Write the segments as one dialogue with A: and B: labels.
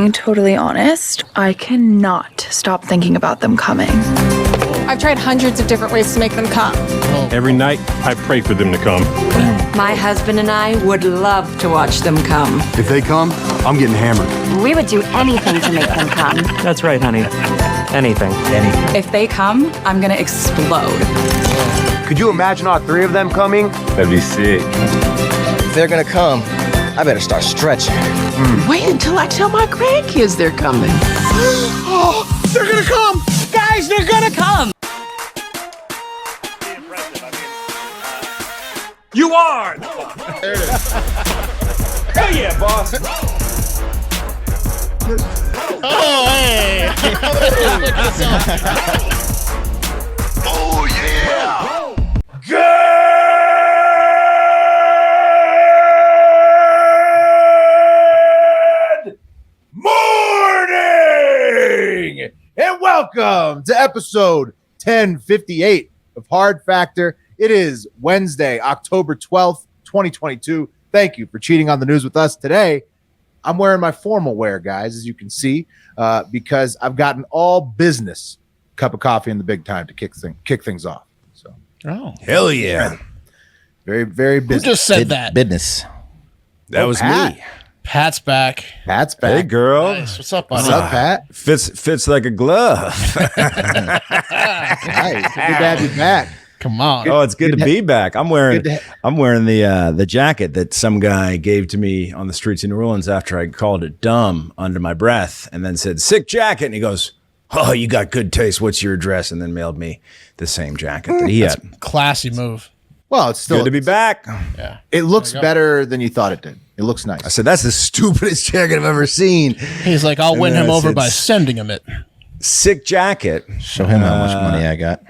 A: being totally honest, I cannot stop thinking about them coming.
B: I've tried hundreds of different ways to make them come.
C: Every night, I pray for them to come.
D: My husband and I would love to watch them come.
E: If they come, I'm getting hammered.
D: We would do anything to make them come.
F: That's right, honey. Anything.
B: If they come, I'm gonna explode.
E: Could you imagine all three of them coming?
C: That'd be sick.
G: If they're gonna come, I better start stretching.
H: Wait until I tell my grandkids they're coming.
E: Oh, they're gonna come!
B: Guys, they're gonna come!
C: You are! There it is. Hell yeah, boss!
I: Oh, hey!
E: Oh, yeah!
J: Good morning! And welcome to episode 1058 of Hard Factor. It is Wednesday, October 12th, 2022. Thank you for cheating on the news with us today. I'm wearing my formal wear, guys, as you can see, because I've got an all business cup of coffee in the big time to kick things off. So,
I: Hell yeah.
J: very, very business.
I: Who just said that?
G: Business.
I: That was
J: Pat.
I: me. Pat's back.
J: Pat's back.
C: Hey, girl.
I: Nice. What's up, buddy?
J: What's up, Pat?
C: Fits like a glove.
J: Nice. Good to have you back.
I: Come on.
C: Oh, it's good to be back. I'm wearing
J: good
C: the jacket that some guy gave to me on the streets in New Orleans after I called it dumb under my breath and then said, sick jacket. And he goes, oh, you got good taste. What's your address? And then mailed me the same jacket that he had.
I: Classy move.
J: Well, it's still
C: Good to be back.
I: Yeah.
J: It looks better than you thought it did. It looks nice.
C: I said, that's the stupidest jacket I've ever seen.
I: He's like, I'll win
C: then
I: him
C: I
I: over
C: said,
I: by sending him it.
C: Sick jacket.
G: Show him how much money I got.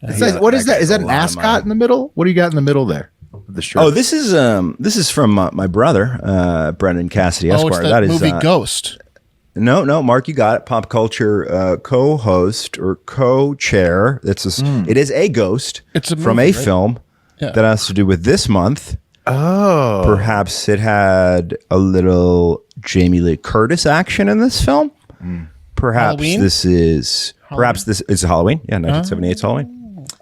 J: What is that? Is that an
C: a lot of
J: ascot
C: money.
J: in the middle? What do you got in the middle there? Of the shirt.
C: Oh, this is from my brother, Brendan Cassidy
I: Oh,
C: Esquire.
I: it's that movie Ghost.
C: No, Mark, you got it. Pop culture co-host or co-chair. It is a ghost.
I: It's a
C: from
I: movie,
C: a
I: right?
C: film
I: Yeah.
C: that has to do with this month.
J: Oh.
C: Perhaps it had a little Jamie Lee Curtis action in this film. Perhaps
I: Halloween?
C: this is Halloween. Yeah, 1978's Halloween.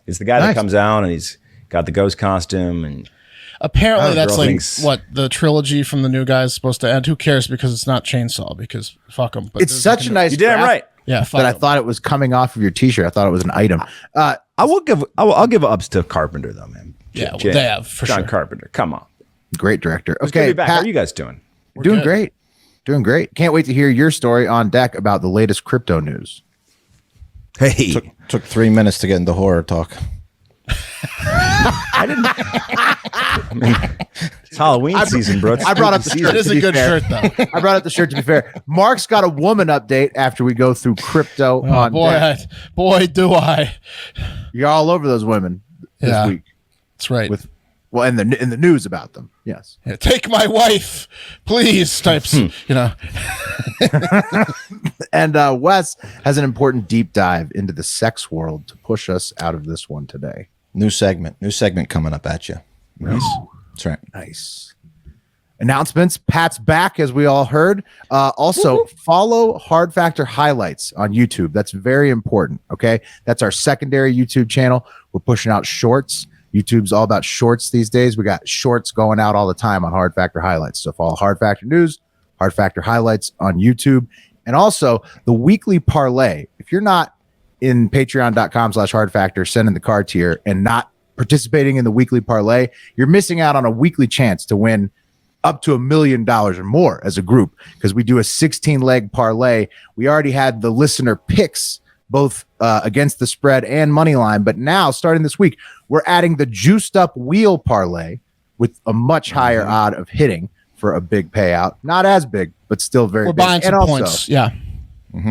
C: It's the guy
J: Nice.
C: that comes out and he's got the ghost costume and
I: Apparently, that's
C: girl
I: like
C: thinks-
I: what the trilogy from the new guy is supposed to end. Who cares? Because it's not Chainsaw. Because fuck them.
J: It's such a nice.
C: you damn
J: graph
C: right.
I: Yeah, fuck
J: That I
I: 'em.
J: thought it was coming off of your T-shirt. I thought it was an item.
C: I'll give ups to Carpenter though, man.
I: Yeah, well, they have, for
C: John
I: sure.
C: Carpenter. Come on.
J: Great director.
C: It's good to
J: Okay,
C: be back. How
J: Pat,
C: are you guys doing?
J: doing
I: good.
J: great. Doing great. Can't wait to hear your story on deck about the latest crypto news.
C: Hey,
G: Took 3 minutes to get into horror talk.
C: it's Halloween season, bro. It's
J: I brought up the
C: spooky
J: shirt.
I: It is
J: to
I: a
J: be
I: good
J: fair.
I: shirt, though.
J: I brought up the shirt to be fair. Mark's got a woman update after we go through crypto
I: Oh,
J: on
I: boy,
J: deck.
I: boy, do I.
J: You're all over those women this
I: Yeah.
J: week.
I: That's right.
J: In the news about them. Yes.
I: Yeah, take my wife, please. Types. You know.
J: And Wes has an important deep dive into the sex world to push us out of this one today.
G: New segment coming up at you.
J: Nice.
G: That's right.
J: Nice. Announcements. Pat's back, as we all heard. Also, follow Hard Factor Highlights on YouTube. That's very important. Okay. That's our secondary YouTube channel. We're pushing out shorts. YouTube's all about shorts these days. We got shorts going out all the time on Hard Factor Highlights. So follow Hard Factor News, Hard Factor Highlights on YouTube. And also the weekly parlay. If you're not in patreon.com/hard factor, sending the card tier and not participating in the weekly parlay, you're missing out on a weekly chance to win up to $1 million or more as a group, because we do a 16-leg parlay. We already had the listener picks both against the spread and money line, but now starting this week, we're adding the juiced up wheel parlay with a much higher odd of hitting for a big payout. Not as big, but still very
I: We're
J: big.
I: buying
J: And
I: some
J: also,
I: points. Yeah.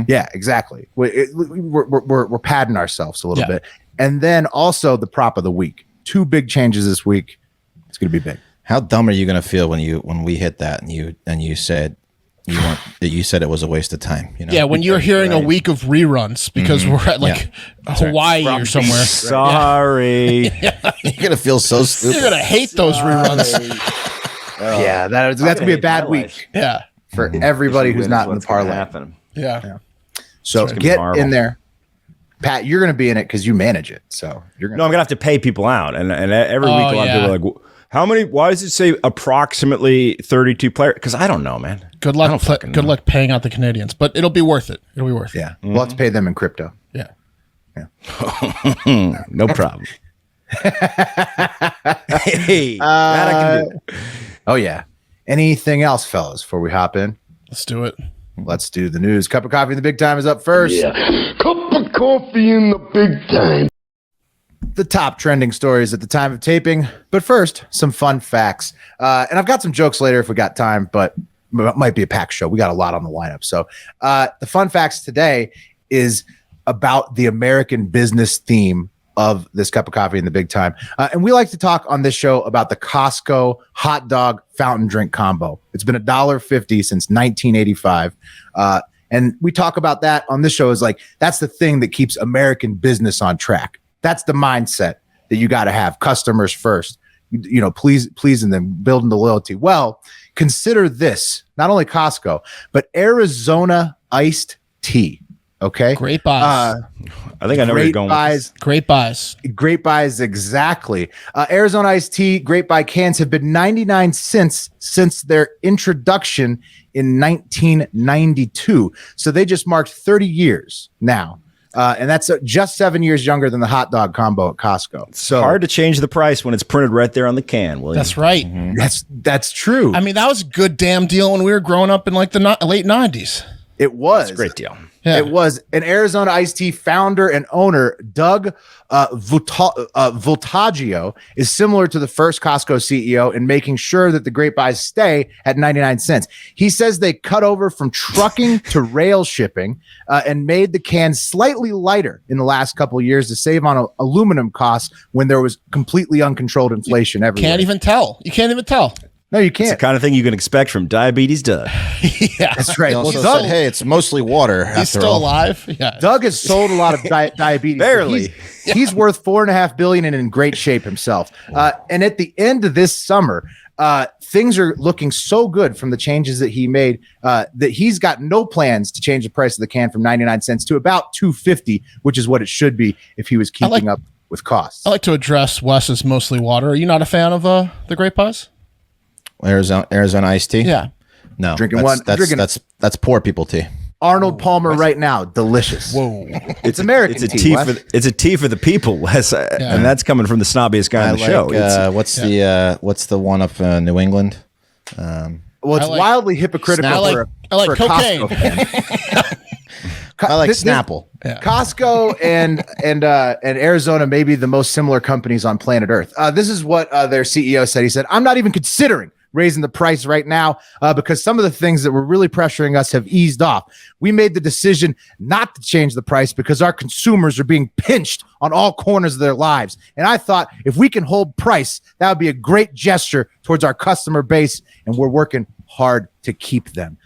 J: yeah, exactly. We're padding ourselves a little
I: Yeah.
J: bit. And then also the prop of the week. 2 big changes this week. It's going to be big.
G: How dumb are you going to feel when we hit that and you said you said it was a waste of time? You know?
I: Yeah, when you're hearing a
G: Right.
I: week of reruns because we're at like Hawaii or somewhere.
C: Sorry.
G: You're going to feel so stupid.
I: You're going to hate those reruns.
J: Yeah, that's going to be a bad week.
I: Yeah.
J: for everybody who's not in the parlay.
C: Happen.
I: Yeah.
J: So
C: gonna be
J: get
C: horrible.
J: in there. Pat, you're going to be in it because you manage it. So you're going
C: No, I'm gonna have to pay people out, and every week a lot of people are like, "How many? Why does it say approximately 32 players?" Because I don't know, man.
I: Good luck. Good luck paying out the Canadians, but it'll be worth it. It'll be worth it.
J: Yeah. We'll have to pay them in crypto.
I: Yeah.
C: No problem. Hey, that I can do.
J: Oh, yeah. Anything else, fellas, before we hop in?
I: Let's do it.
J: Let's do the news. Cup of coffee in the big time is up first.
E: Yeah. Cup of coffee in the big time.
J: The top trending stories at the time of taping. But first, some fun facts. And I've got some jokes later if we got time, but it might be a packed show. We got a lot on the lineup. So the fun facts today is about the American business theme of this cup of coffee in the big time. And we like to talk on this show about the Costco hot dog fountain drink combo. It's been $1.50 since 1985. And we talk about that on this show is like, that's the thing that keeps American business on track. That's the mindset that you got to have. Customers first, pleasing them, building the loyalty. Well, consider this, not only Costco, but Arizona iced tea. Okay.
I: Great buys.
C: I think I know where you're going.
I: Great buys.
J: Great buys, exactly. Arizona iced tea, great buy cans have been 99 cents since their introduction in 1992. So they just marked 30 years now. And that's just 7 years younger than the hot dog combo at Costco. So
C: Hard to change the price when it's printed right there on the can, William.
I: That's right.
J: That's true.
I: I mean, that was a good damn deal when we were growing up in like the late 90s.
J: It was.
C: It's a great deal.
I: Yeah.
J: It was. An Arizona iced tea founder and owner, Doug Voltaggio, is similar to the first Costco CEO in making sure that the great buys stay at 99 cents. He says they cut over from trucking to rail shipping and made the cans slightly lighter in the last couple of years to save on aluminum costs when there was completely uncontrolled inflation everywhere.
I: Can't even tell. You can't even tell.
J: No, you
C: It's
J: can't.
C: the kind of thing you can expect from Diabetes Doug.
I: Yeah.
J: That's right.
G: He
J: Well,
G: also
J: Doug,
G: said, hey, it's mostly water.
I: He's
G: after
I: still
G: all.
I: alive. Yeah.
J: Doug has sold a lot of diabetes.
C: Barely.
J: He's worth $4.5 billion and in great shape himself. And at the end of this summer, things are looking so good from the changes that he made that he's got no plans to change the price of the can from 99 cents to about $2.50, which is what it should be if he was keeping up with costs.
I: I like to address Wes's mostly water. Are you not a fan of the Great Buys?
G: Arizona iced tea?
I: Yeah.
G: No.
J: Drinking
G: That's poor people tea.
J: Arnold Palmer right now, delicious.
I: Whoa.
J: It's American
C: It's a
J: tea.
C: tea
J: Wes.
C: it's a tea for the people, Wes, and that's coming from the snobbiest guy on the show.
G: What's the one up in New England?
J: Well, it's
I: I like-
J: wildly hypocritical
I: I like
J: for a
I: cocaine.
J: Costco fan.
G: I like Snapple.
J: Costco and Arizona may be the most similar companies on planet Earth. This is what their CEO said. He said, "I'm not even considering raising the price right now because some of the things that were really pressuring us have eased off. We made the decision not to change the price because our consumers are being pinched on all corners of their lives. And I thought if we can hold price, that would be a great gesture towards our customer base, and we're working hard to keep them."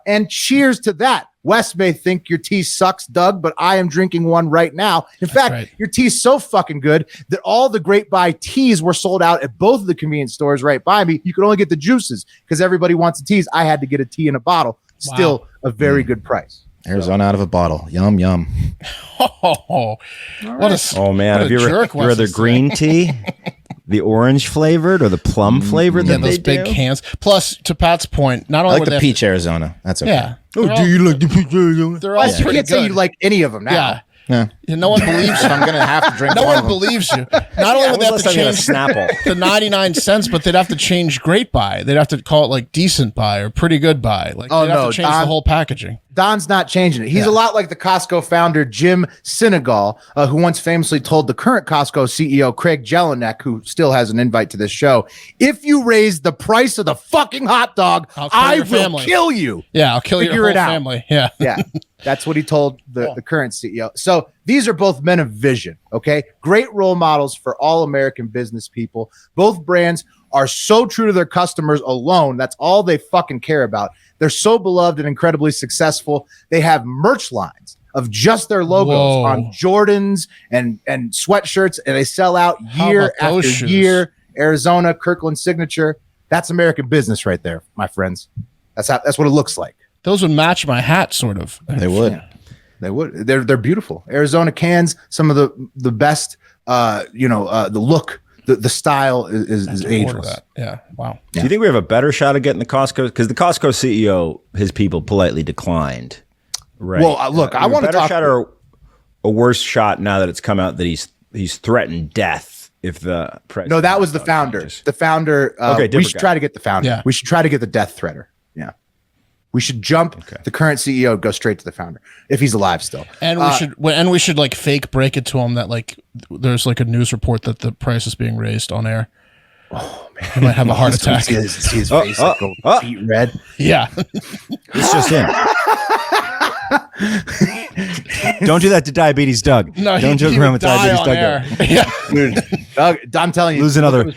J: And cheers to that. Wes may think your tea sucks, Doug, but I am drinking one right now. In fact, your tea's so fucking good that all the Great Buy teas were sold out at both of the convenience stores right by me. You could only get the juices because everybody wants the teas. I had to get a tea in a bottle. Still a very good price.
G: Arizona out of a bottle. Yum, yum.
I: Oh,
C: man. Have you ever the green tea? The orange flavored or the plum flavored that
I: those
C: they
I: big
C: do?
I: cans. Plus, to Pat's point, not
G: I
I: only
G: like the peach Arizona. That's okay.
I: Yeah.
C: Oh, do you like the peach Arizona?
I: They're all
J: You
I: pretty
J: can't say
I: good.
J: you like any of them now.
I: Yeah.
G: Yeah.
I: No one believes you.
G: I'm going to have to drink
I: No
G: one
I: one
G: of them.
I: believes you. Not only would they have to change
C: Snapple.
I: the 99 cents, but they'd have to change Great Buy. They'd have to call it like Decent Buy or Pretty Good Buy. Like, they'd have to change the whole packaging.
J: Don's not changing it. He's a lot like the Costco founder, Jim Sinegal, who once famously told the current Costco CEO, Craig Jelinek, who still has an invite to this show, if you raise the price of the fucking hot dog, I will kill you.
I: Yeah, I'll kill your whole family. Yeah.
J: Yeah. That's what he told the current CEO. So these are both men of vision, okay? Great role models for all American business people. Both brands are so true to their customers alone. That's all they fucking care about. They're so beloved and incredibly successful. They have merch lines of just their logos on Jordans and sweatshirts, and they sell out year after year. Arizona, Kirkland signature. That's American business right there, my friends. That's what it looks like.
I: Those would match my hat, sort of.
G: They would.
J: Yeah. They would. They're beautiful. Arizona cans, some of the best. The look, the style is ageless.
I: Yeah. Wow.
C: Do you think we have a better shot of getting the Costco? Because the Costco CEO, his people politely declined. Right.
J: Well, look, I want to talk.
C: Shot or a worse shot now that it's come out that he's threatened death if the president.
J: No, that was the founder. The founder. We should try to get the founder.
I: Yeah.
J: We should try to get the death threater. Yeah. We should jump the current CEO, go straight to the founder if he's alive still.
I: And we should like fake break it to him that like there's like a news report that the price is being raised on air. Oh man, he might have a heart attack.
J: See his face go beet red.
I: Yeah,
C: it's just him. Don't do that to Diabetes Doug.
I: No,
C: don't joke around with Diabetes Doug.
I: Yeah.
J: Dude, Doug, I'm telling you,
C: lose another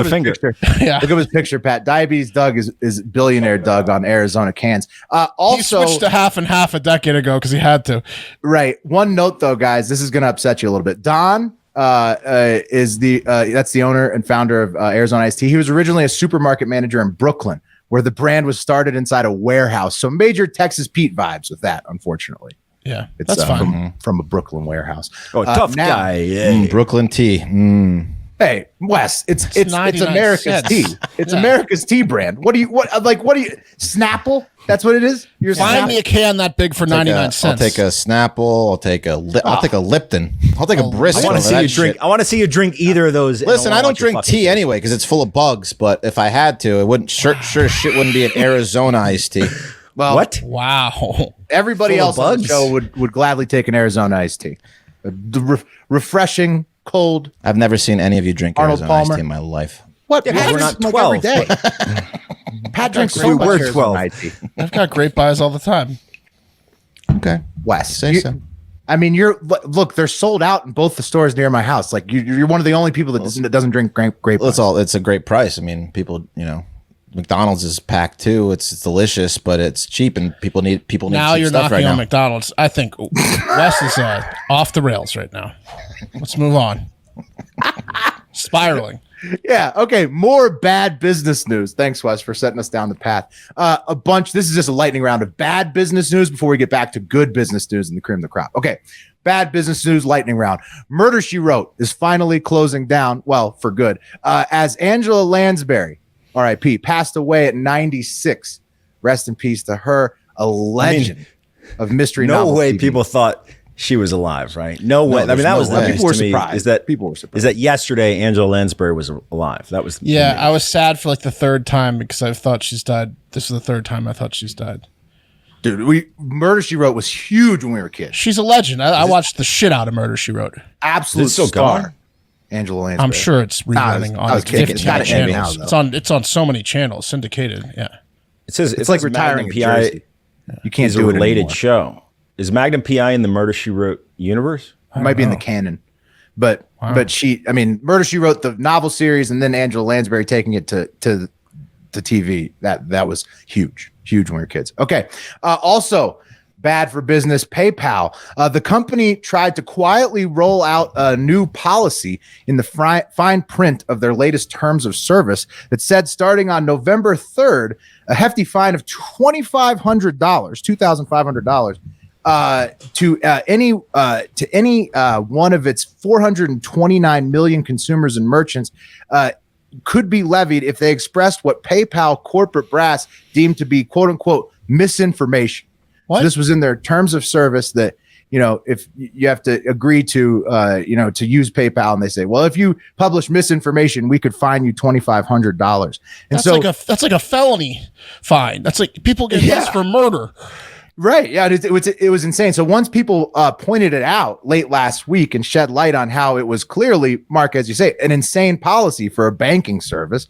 C: finger.
J: Yeah. Look at his picture, Pat. Diabetes Doug is billionaire Doug on Arizona cans. Also,
I: he switched to half and half a decade ago because he had to.
J: Right. One note though, guys, this is going to upset you a little bit. Don is that's the owner and founder of Arizona Iced Tea. He was originally a supermarket manager in Brooklyn, where the brand was started inside a warehouse. So major Texas Pete vibes with that, unfortunately.
I: Yeah,
J: it's
I: that's fine.
J: From a Brooklyn warehouse.
C: Oh, tough guy. Yeah.
G: Brooklyn tea.
J: Hey, Wes, it's America's
I: 99
J: tea. It's America's tea brand. What do you Snapple? That's what it is. You're
I: Find me a can that big for 99 cents.
G: I'll take a Snapple. I'll take a Lipton. I'll take a Bristol.
C: I want to see you drink. I want to see you drink either of those.
G: Listen, I don't drink tea anyway because it's full of bugs. But if I had to, it wouldn't. Sure, shit wouldn't be an Arizona iced tea.
J: Well,
C: what?
I: Wow.
J: Everybody else on the show would gladly take an Arizona iced tea. Refreshing, cold.
G: I've never seen any of you drink
J: Arnold
G: Arizona iced
J: Palmer.
G: tea in my life.
J: What?
C: Yeah,
J: Pat
C: we're not
J: drinks
C: 12.
J: every day. Pat drinks so much Arizona
C: 12.
J: iced tea.
I: I've got great buys all the time.
G: Okay,
J: Wes,
G: say so.
J: I mean, look. They're sold out in both the stores near my house. Like you're one of the only people that doesn't drink grape.
G: Well, it's a great price. I mean, people, McDonald's is packed too. It's delicious, but it's cheap, and people need
I: Now
G: cheap
I: you're
G: stuff
I: knocking
G: right
I: on
G: now.
I: McDonald's. I think Wes is off the rails right now. Let's move on. Spiraling.
J: Yeah. Okay. More bad business news. Thanks, Wes, for setting us down the path. This is just a lightning round of bad business news before we get back to good business news and the cream of the crop. Okay. Bad business news lightning round. Murder, She Wrote is finally closing down. Well, for good. As Angela Lansbury, R.I.P., passed away at 96. Rest in peace to her, a legend of mystery
C: No
J: novel
C: way
J: TV.
C: people thought she was alive, right? No way. I mean, that was the
J: people were
C: to me.
J: surprised.
C: Is that
J: people were surprised?
C: Is that yesterday Angela Lansbury was alive? That was
I: Yeah, I was sad for like the third time because I thought she's died. This is the third time I thought she's died.
J: Dude, Murder, She Wrote was huge when we were kids.
I: She's a legend. I watched the shit out of Murder, She Wrote.
J: Absolute
C: still
J: star.
C: going?
J: Angela Lansbury.
I: I'm sure it's rerunning
J: I was
I: on
J: kidding.
I: 15
J: It's gotta end
I: channels.
J: now,
I: It's on so many channels, syndicated. Yeah.
C: It says
J: It's like retiring
C: Magnum
J: in
C: PI
J: Jersey. You can't
C: is a
J: do it
C: related
J: anymore.
C: show. Is Magnum PI in the Murder, She Wrote universe?
J: It might be in the canon, but Murder, She Wrote, the novel series, and then Angela Lansbury taking it to TV. That was huge when we were kids. Okay. Also bad for business, PayPal. The company tried to quietly roll out a new policy in the fine print of their latest terms of service that said starting on November 3rd, a hefty fine of $2,500 to any one of its 429 million consumers and merchants could be levied if they expressed what PayPal corporate brass deemed to be quote unquote misinformation.
I: What?
J: So this was in their terms of service that, if you have to agree to, to use PayPal, and they say, well, if you publish misinformation, we could fine you $2,500. And
I: That's like a felony fine. That's like people get this for murder.
J: Right. Yeah. It was insane. So once people pointed it out late last week and shed light on how it was clearly, Mark, as you say, an insane policy for a banking service,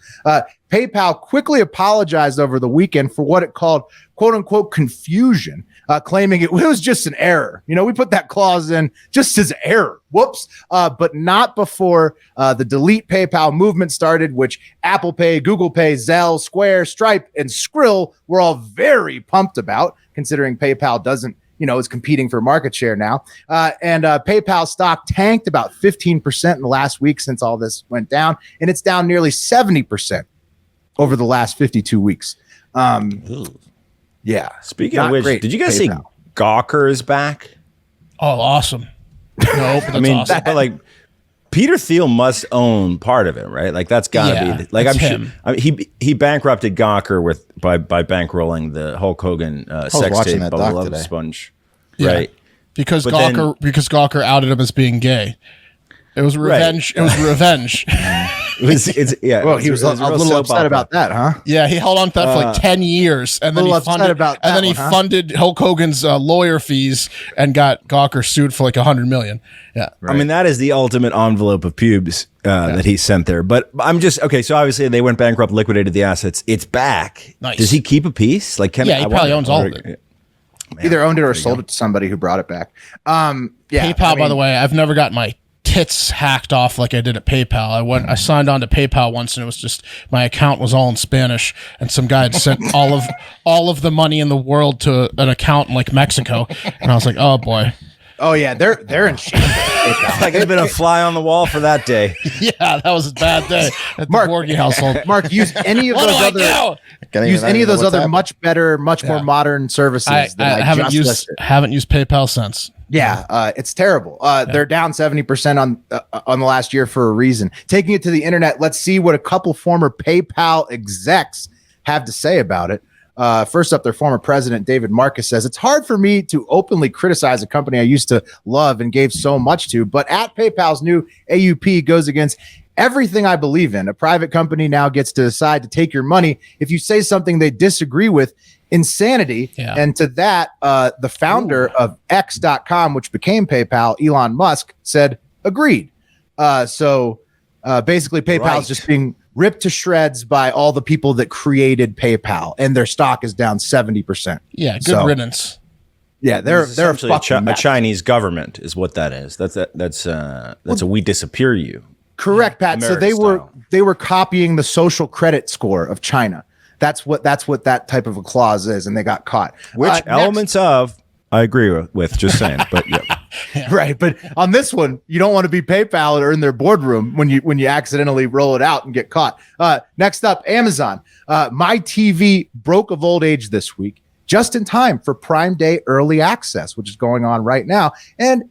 J: PayPal quickly apologized over the weekend for what it called, quote unquote, confusion, claiming it was just an error. We put that clause in just as error. Whoops. But not before the delete PayPal movement started, which Apple Pay, Google Pay, Zelle, Square, Stripe, and Skrill were all very pumped about, considering PayPal doesn't, is competing for market share now. And PayPal stock tanked about 15% in the last week since all this went down. And it's down nearly 70% over the last 52 weeks. Yeah.
C: Speaking
J: Not
C: of which,
J: great
C: did you guys see
J: PayPal.
C: Gawker is back?
I: Oh, awesome. No, but that's
C: I mean,
I: awesome.
C: but like Peter Thiel must own part of it, right? Like that's got to be like
I: it's
C: I'm
I: him.
C: sure. I mean, he bankrupted Gawker by bankrolling the Hulk Hogan sex
G: watching
C: tape
G: that
C: Bubba
G: doc
C: Love
G: today.
C: Sponge,
I: Yeah.
C: right?
I: Because
C: But then-
I: Gawker outed him as being gay. It was revenge. It was revenge.
J: Well, he was a little upset about that, huh?
I: Yeah, he held on to that for like 10 years, and then
J: little
I: he
J: upset
I: funded
J: about
I: and
J: that
I: then he
J: one, huh?
I: funded Hulk Hogan's lawyer fees and got Gawker sued for like $100 million. Yeah,
C: I mean, that is the ultimate envelope of pubes that he sent there. But I'm just okay. So obviously they went bankrupt, liquidated the assets. It's back.
I: Nice.
C: Does he keep a piece? Like,
I: Yeah, he probably owns all of it.
C: Man,
J: Either owned it or sold it to somebody who brought it back. Yeah,
I: PayPal, by the way, I've never got my tits hacked off like I did at PayPal. I signed on to PayPal once, and it was just my account was all in Spanish, and some guy had sent all of the money in the world to an account in like Mexico, and I was like, oh boy.
J: Oh yeah, they're in shambles.
C: It's like it's been a fly on the wall for that day.
I: Yeah, that was a bad day at the
J: Mark-
I: Borgie household.
J: Mark, use any of
I: What
J: those
I: do I
J: other
I: do?
J: use any of those other much better, much more modern services.
I: I
J: that
I: haven't
J: just
I: used
J: listed.
I: haven't used PayPal since.
J: Yeah, it's terrible. They're down 70% on the last year for a reason. Taking it to the internet, let's see what a couple former PayPal execs have to say about it. First up, their former president, David Marcus, says, it's hard for me to openly criticize a company I used to love and gave so much to, but at PayPal's new AUP goes against everything I believe in. A private company now gets to decide to take your money if you say something they disagree with. Insanity.
I: Yeah.
J: And to that, the founder of X.com, which became PayPal, Elon Musk, said, agreed. So basically, PayPal's just being ripped to shreds by all the people that created PayPal, and their stock is down 70%.
I: Yeah, good
J: So,
I: riddance.
J: Yeah, they're
C: Essentially
J: fucking
C: a
J: mess.
C: Chinese government is what that is. That's a we disappear you.
J: Correct, Pat. So
C: American
J: they were copying the social credit score of China. That's what that type of a clause is, and they got caught.
C: Which
J: Next-
C: elements of I agree with just saying, but yeah.
J: Right, but on this one, you don't want to be PayPal or in their boardroom when you accidentally roll it out and get caught. Next up, Amazon. My TV broke of old age this week, just in time for Prime Day early access, which is going on right now, and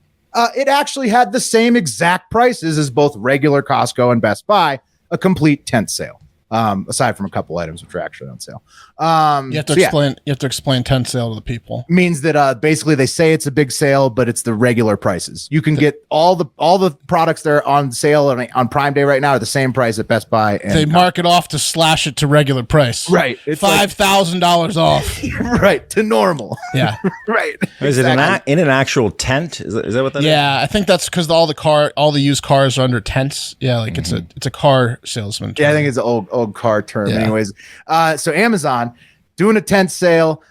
J: it actually had the same exact prices as both regular Costco and Best Buy, a complete tent sale. Aside from a couple items which are actually on sale.
I: You have to explain 10 sale to the people.
J: Means that basically they say it's a big sale, but it's the regular prices. You can get all the products that are on sale on Prime Day right now are the same price at Best Buy. And
I: They mark it off to slash it to regular price.
J: Right. It's like-
I: $5,000 off.
J: right to normal.
I: Yeah.
J: Right.
C: Is it in an actual tent? Is that what that is?
I: Yeah, I think that's because all the used cars are under tents. Yeah, like it's a car salesman.
J: Yeah, I think it's an old car term.
I: Yeah.
J: Anyways, so Amazon doing a tent sale.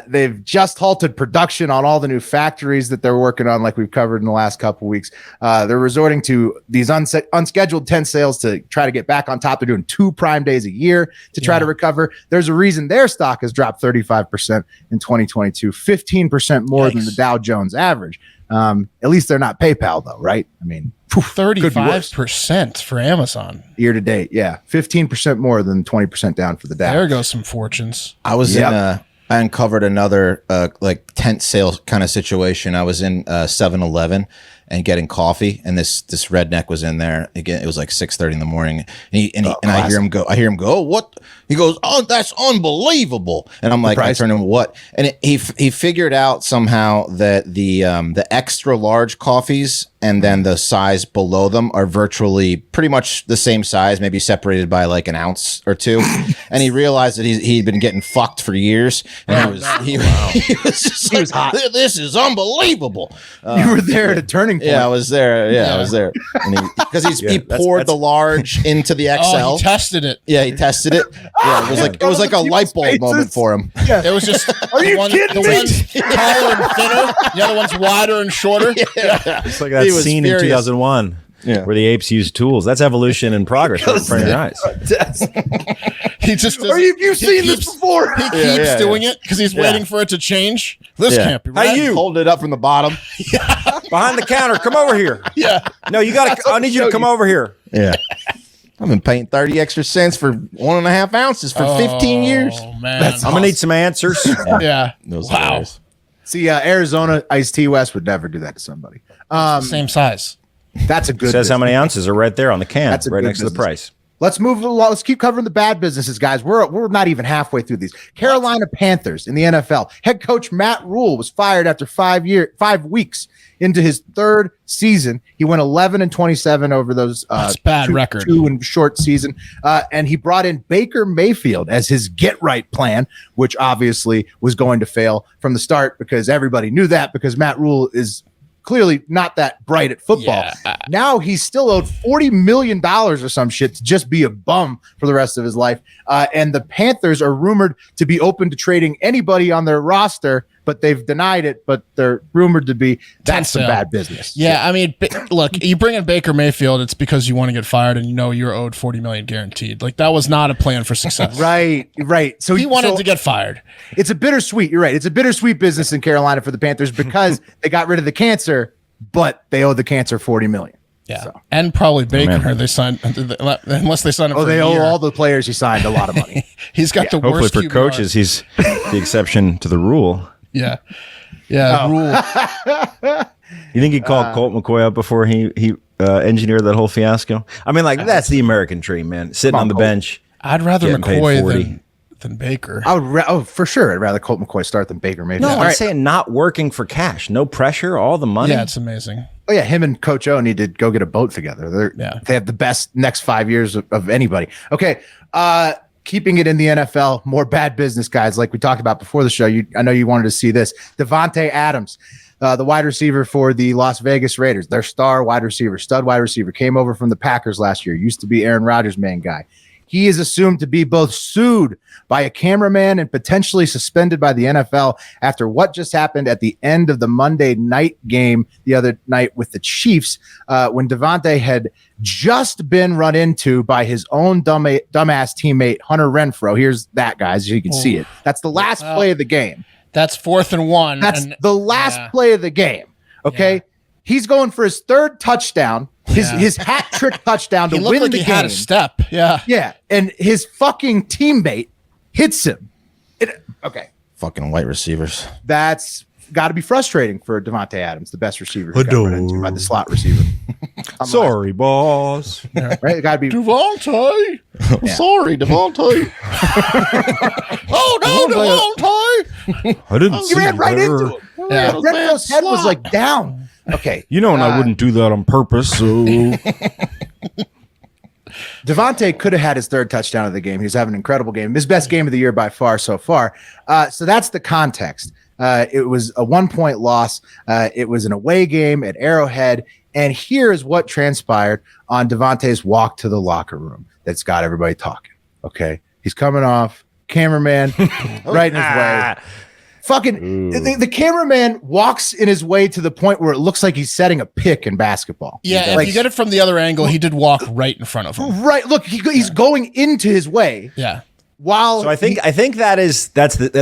J: They've just halted production on all the new factories that they're working on, like we've covered in the last couple of weeks. They're resorting to these unscheduled tent sales to try to get back on top. They're doing 2 Prime Days a year to try to recover. There's a reason their stock has dropped 35% in 2022, 15% more than the Dow Jones average. At least they're not PayPal though, right? I mean,
I: 35% for Amazon.
J: year to date, yeah, 15% more than 20% down for the Dow.
I: There goes some fortunes.
G: I was I uncovered another like tent sale kind of situation. I was in 7-Eleven and getting coffee, and this redneck was in there. Again, it was like 6:30 in the morning, and I hear him go, "Oh, what?" He goes, "Oh, that's unbelievable!" And I'm like, I turn to him, "What?" And he figured out somehow that the extra large coffees and then the size below them are virtually pretty much the same size, maybe separated by like an ounce or two. And he realized that he'd been getting fucked for years, and he was just like,
J: hot.
G: "This is unbelievable."
J: You were there at a turning point.
G: Yeah, I was there. Yeah, I was there. Because he poured the large into the XL.
I: Oh, he tested it.
G: Yeah, he tested it. Yeah, it was like a light bulb moment for him.
I: It was just
J: you kidding me?
I: one's taller and thinner, the other one's wider and shorter.
G: Yeah.
C: It's like that
G: He was
C: scene
G: furious.
C: in 2001 where the apes used tools. That's evolution in progress right in front of your eyes.
I: He just
J: You've seen this before.
I: He keeps doing it because he's waiting for it to change. This can't be right.
C: Hey, you
G: Hold it up from the bottom.
C: behind the counter, come over here.
I: Yeah.
C: No, I need you to come over here.
G: Yeah. I've been paying 30 extra cents for 1.5 ounces for 15 years.
I: Oh man,
C: I'm gonna need some answers.
I: yeah.
G: Those
I: Wow.
G: hilarious.
J: See, Arizona Ice T West would never do that to somebody.
I: Same size.
J: That's a good.
C: Says how
J: business.
C: many ounces are right there on the can,
J: That's a
C: right
J: good
C: next to the
J: business.
C: price.
J: Let's move along. Let's keep covering the bad businesses, guys. We're not even halfway through these. Carolina Panthers in the NFL. Head coach Matt Rhule was fired after 5 weeks into his third season. He went 11-27 over those
I: That's a bad record.
J: 2 and short season. And he brought in Baker Mayfield as his get right plan, which obviously was going to fail from the start because everybody knew that because Matt Rhule is clearly not that bright at football.
I: Yeah.
J: Now he's still owed $40 million or some shit to just be a bum for the rest of his life. And the Panthers are rumored to be open to trading anybody on their roster, but they've denied it, but they're rumored to be. That's some bad business.
I: Yeah, I mean, look, you bring in Baker Mayfield, it's because you want to get fired and you know you're owed $40 million guaranteed. Like that was not a plan for success.
J: Right. So
I: he wanted to get fired.
J: It's a bittersweet. You're right. It's a bittersweet business in Carolina for the Panthers because they got rid of the cancer, but they owe the cancer $40 million.
I: Yeah,
J: So.
I: and probably Baker. They signed unless they signed him.
J: Oh,
I: for
J: they
I: a
J: owe
I: year.
J: all the players he signed a lot of money.
I: He's got the
C: Hopefully
I: worst
C: for
I: QBR.
C: coaches, he's the exception to the rule.
I: Yeah,
J: Oh.
I: Rule.
C: You think he called Colt McCoy up before he engineered that whole fiasco? I mean, like that's the American dream, man. Sitting on the bench.
I: I'd rather
C: Getting paid
I: McCoy
C: 40.
I: than Baker.
J: I would, for sure. I'd rather Colt McCoy start than Baker Mayfield.
C: No,
J: All
C: I'm
J: right.
C: saying not working for cash, no pressure, all the money.
I: Yeah, it's amazing.
J: Oh yeah, him and Coach O need to go get a boat together. They have the best next 5 years of anybody. Okay, keeping it in the NFL, more bad business, guys. Like we talked about before the show. I know you wanted to see this. Devante Adams, the wide receiver for the Las Vegas Raiders, their star wide receiver, stud wide receiver, came over from the Packers last year. Used to be Aaron Rodgers' main guy. He is assumed to be both sued by a cameraman and potentially suspended by the NFL after what just happened at the end of the Monday night game the other night with the Chiefs when Devante had just been run into by his own dumbass teammate, Hunter Renfrow. Here's that, guys. You can see it. That's the last play of the game.
I: That's 4th and 1.
J: That's the last play of the game. Okay.
I: Yeah.
J: He's going for his third touchdown, his hat trick touchdown to
I: He looked
J: win
I: like
J: the
I: he
J: game.
I: had a step. Yeah.
J: Yeah, and his fucking teammate hits him. Okay,
G: Fucking white receivers.
J: that's got to be frustrating for Devante Adams, the best receiver who got run into by the slot receiver.
C: Sorry, boss.
J: Right? It got to be.
I: Devontae.
J: Yeah.
G: Sorry, Devontae.
I: Oh no, Devontae.
C: I didn't
J: He ran right into him.
I: Yeah.
J: Renfro's head was like down. Okay,
C: You know, and I wouldn't do that on purpose. So
J: Devontae could have had his third touchdown of the game. He was having an incredible game. His best game of the year by far so far. So that's the context. It was a 1-point loss. It was an away game at Arrowhead. And here is what transpired on Devontae's walk to the locker room that's got everybody talking. Okay. He's coming off, cameraman right in his way. Fucking the cameraman walks in his way to the point where it looks like he's setting a pick in basketball.
I: Yeah,
J: Like,
I: if you get it from the other angle, he did walk right in front of him.
J: right. Look, he's going into his way.
I: Yeah.
J: While
C: I think that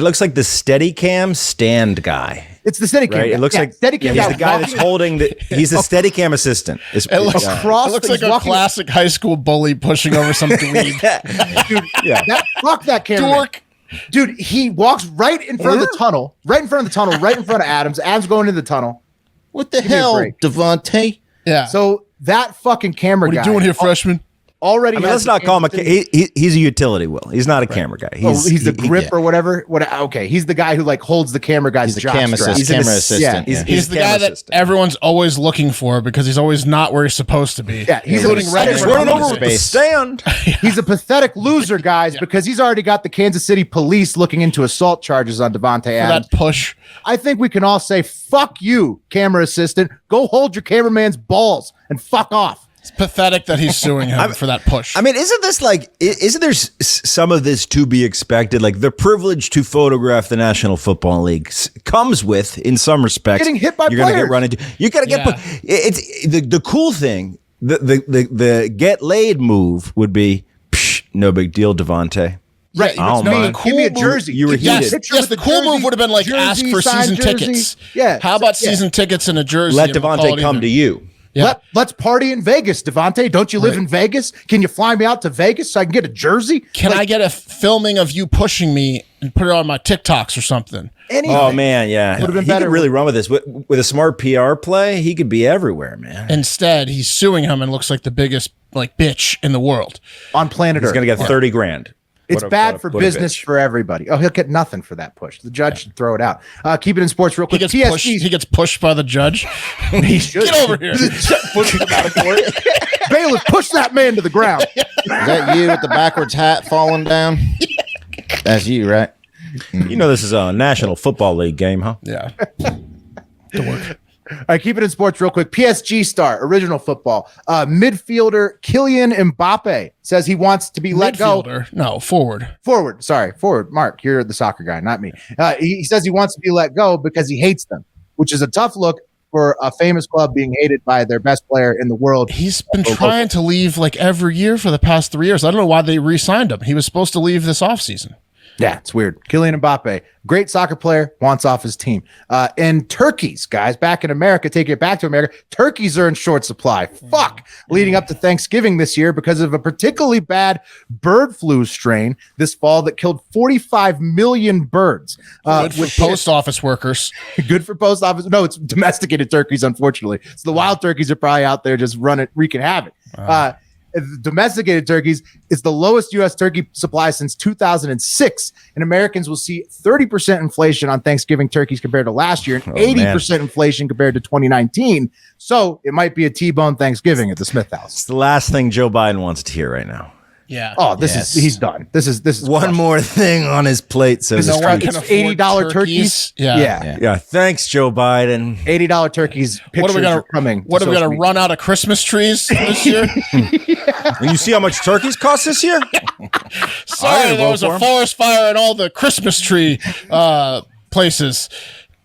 C: looks like the Steadicam stand guy.
J: it's the Steadicam.
C: Right? It looks like
J: Steadicam.
C: he's the guy that's holding the. He's the Steadicam assistant.
I: It looks,
J: across
I: it looks
J: the-
I: like
J: he's
I: a
J: walking-
I: classic high school bully pushing over some dweeb.
J: Dude,
C: Yeah.
J: fuck that camera.
I: Dork.
J: Dude, he walks right in front of the tunnel, right in front of Adams. Adams going into the tunnel.
G: What the
J: Give me a
G: hell,
J: break.
G: Devontae?
I: Yeah.
J: So that fucking camera
I: what are
J: guy
I: you doing here, freshman?
J: already
C: I mean,
J: has
C: let's
J: the
C: not call him a.
J: Kansas City-
C: He's a utility will. He's not a camera guy.
J: he's the grip
C: yeah.
J: or whatever. Okay, he's the guy who like holds the camera guy's
G: He's the
J: job
G: cam
J: strap.
G: assist, camera assistant.
J: Yeah,
G: Yeah.
I: He's the
C: camera
I: guy that
C: assistant.
I: everyone's always looking for because he's always not where he's supposed to be.
J: Yeah, he's
I: including
J: a-
I: right in
J: he's
I: front
C: running
I: of
C: over
I: him.
C: with the stand.
J: He's a pathetic loser, guys, because he's already got the Kansas City police looking into assault charges on Devontae
I: For
J: Adams.
I: that push.
J: I think we can all say, fuck you, camera assistant. Go hold your cameraman's balls and fuck off.
I: It's pathetic that he's suing him for that push.
C: I mean, isn't this like? Isn't there some of this to be expected? Like the privilege to photograph the National Football League comes with, in some respects,
J: Getting hit by
C: you're gonna
J: players.
C: get run into. You gotta get.
I: Yeah.
C: It's the cool thing. The get laid move would be psh, no big deal, Devontae.
J: Right.
C: Oh,
J: No,
C: man.
J: give me a
I: Cool
J: jersey.
C: You were
I: Yes,
C: heated.
J: Picture
I: yes,
J: with
I: the
J: the
I: cool
J: jersey,
I: move would have been like
J: jersey,
I: ask for
J: signed
I: season
J: jersey.
I: tickets.
J: Yeah.
I: How about
J: Yeah.
I: season tickets and a jersey?
C: Let
I: and we'll call
C: Devontae
I: it
C: come
I: even.
C: to you.
I: Yeah.
J: Let's party in Vegas, Devante. Don't you live in Vegas? Can you fly me out to Vegas so I can get a jersey?
I: Can I get a filming of you pushing me and put it on my TikToks or something?
J: Anything.
C: Oh man, yeah.
J: Would've been
C: He
J: better
C: could really run with this. With a smart PR play, he could be everywhere, man.
I: Instead, he's suing him and looks like the biggest bitch in the world.
J: On planet
C: He's
J: Earth.
C: gonna get 30 grand.
J: It's bad for
C: what a
J: business
C: bitch.
J: for everybody. Oh, he'll get nothing for that push. The judge should throw it out. Keep it in sports real
I: He
J: quick.
I: gets pushed by the judge.
J: He should.
I: Get over here.
J: Pushing him out of court. Bailiff, push that man to the ground.
G: Is that you with the backwards hat falling down? That's you, right?
C: You know this is a National Football League game, huh?
I: Yeah.
J: All right, keep it in sports real quick. PSG star, original football. Midfielder Kylian Mbappe says he wants to be let go.
I: No, forward.
J: Forward. Mark, you're the soccer guy, not me. He says he wants to be let go because he hates them, which is a tough look for a famous club being hated by their best player in the world.
I: He's been trying to leave every year for the past 3 years. I don't know why they re-signed him. He was supposed to leave this offseason.
J: Yeah, it's weird. Kylian Mbappe, great soccer player, wants off his team. And turkeys, guys, back in America, taking it back to America, turkeys are in short supply. Fuck. Leading up to Thanksgiving this year because of a particularly bad bird flu strain this fall that killed 45 million birds.
I: Good for post office workers.
J: Good for post office. No, it's domesticated turkeys, unfortunately. So the wild turkeys are probably out there just wreaking havoc. Domesticated turkeys is the lowest U.S. turkey supply since 2006, and Americans will see 30% inflation on Thanksgiving turkeys compared to last year, and 80% inflation compared to 2019. So it might be a T-bone Thanksgiving at the Smith House.
C: It's the last thing Joe Biden wants to hear right now.
I: Yeah.
J: Oh, he's done. This is
C: one more thing on his plate. So
J: this is $80 turkeys.
I: Yeah.
C: Thanks, Joe Biden.
J: $80 turkeys.
I: What are we gonna
J: coming?
I: What are we gonna run out of Christmas trees this year?
C: And you see how much turkeys cost this year?
I: Sorry, there was a forest fire in all the Christmas tree places.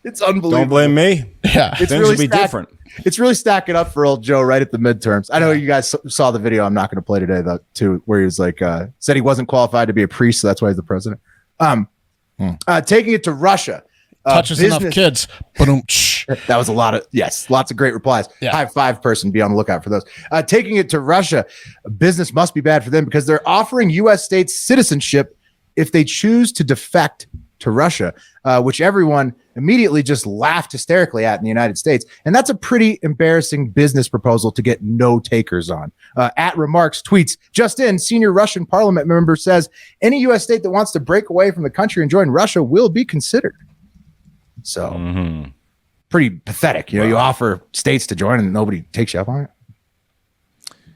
J: It's unbelievable.
C: Don't blame me.
I: Yeah,
J: it's
C: things
J: really
C: will be different.
J: It's really stacking up for old Joe right at the midterms. I know you guys saw the video. I'm not going to play today though, too, where he was said he wasn't qualified to be a priest, so that's why he's the president. Taking it to Russia.
I: Touches enough kids.
J: That was lots of great replies.
I: Yeah.
J: High five person. Be on the lookout for those. Taking it to Russia. Business must be bad for them because they're offering U.S. states citizenship if they choose to defect to Russia, which everyone immediately just laughed hysterically at in the United States. And that's a pretty embarrassing business proposal to get no takers on. At Remarks tweets, just in, senior Russian parliament member says any U.S. state that wants to break away from the country and join Russia will be considered. So pretty pathetic. You offer states to join and nobody takes you up on it.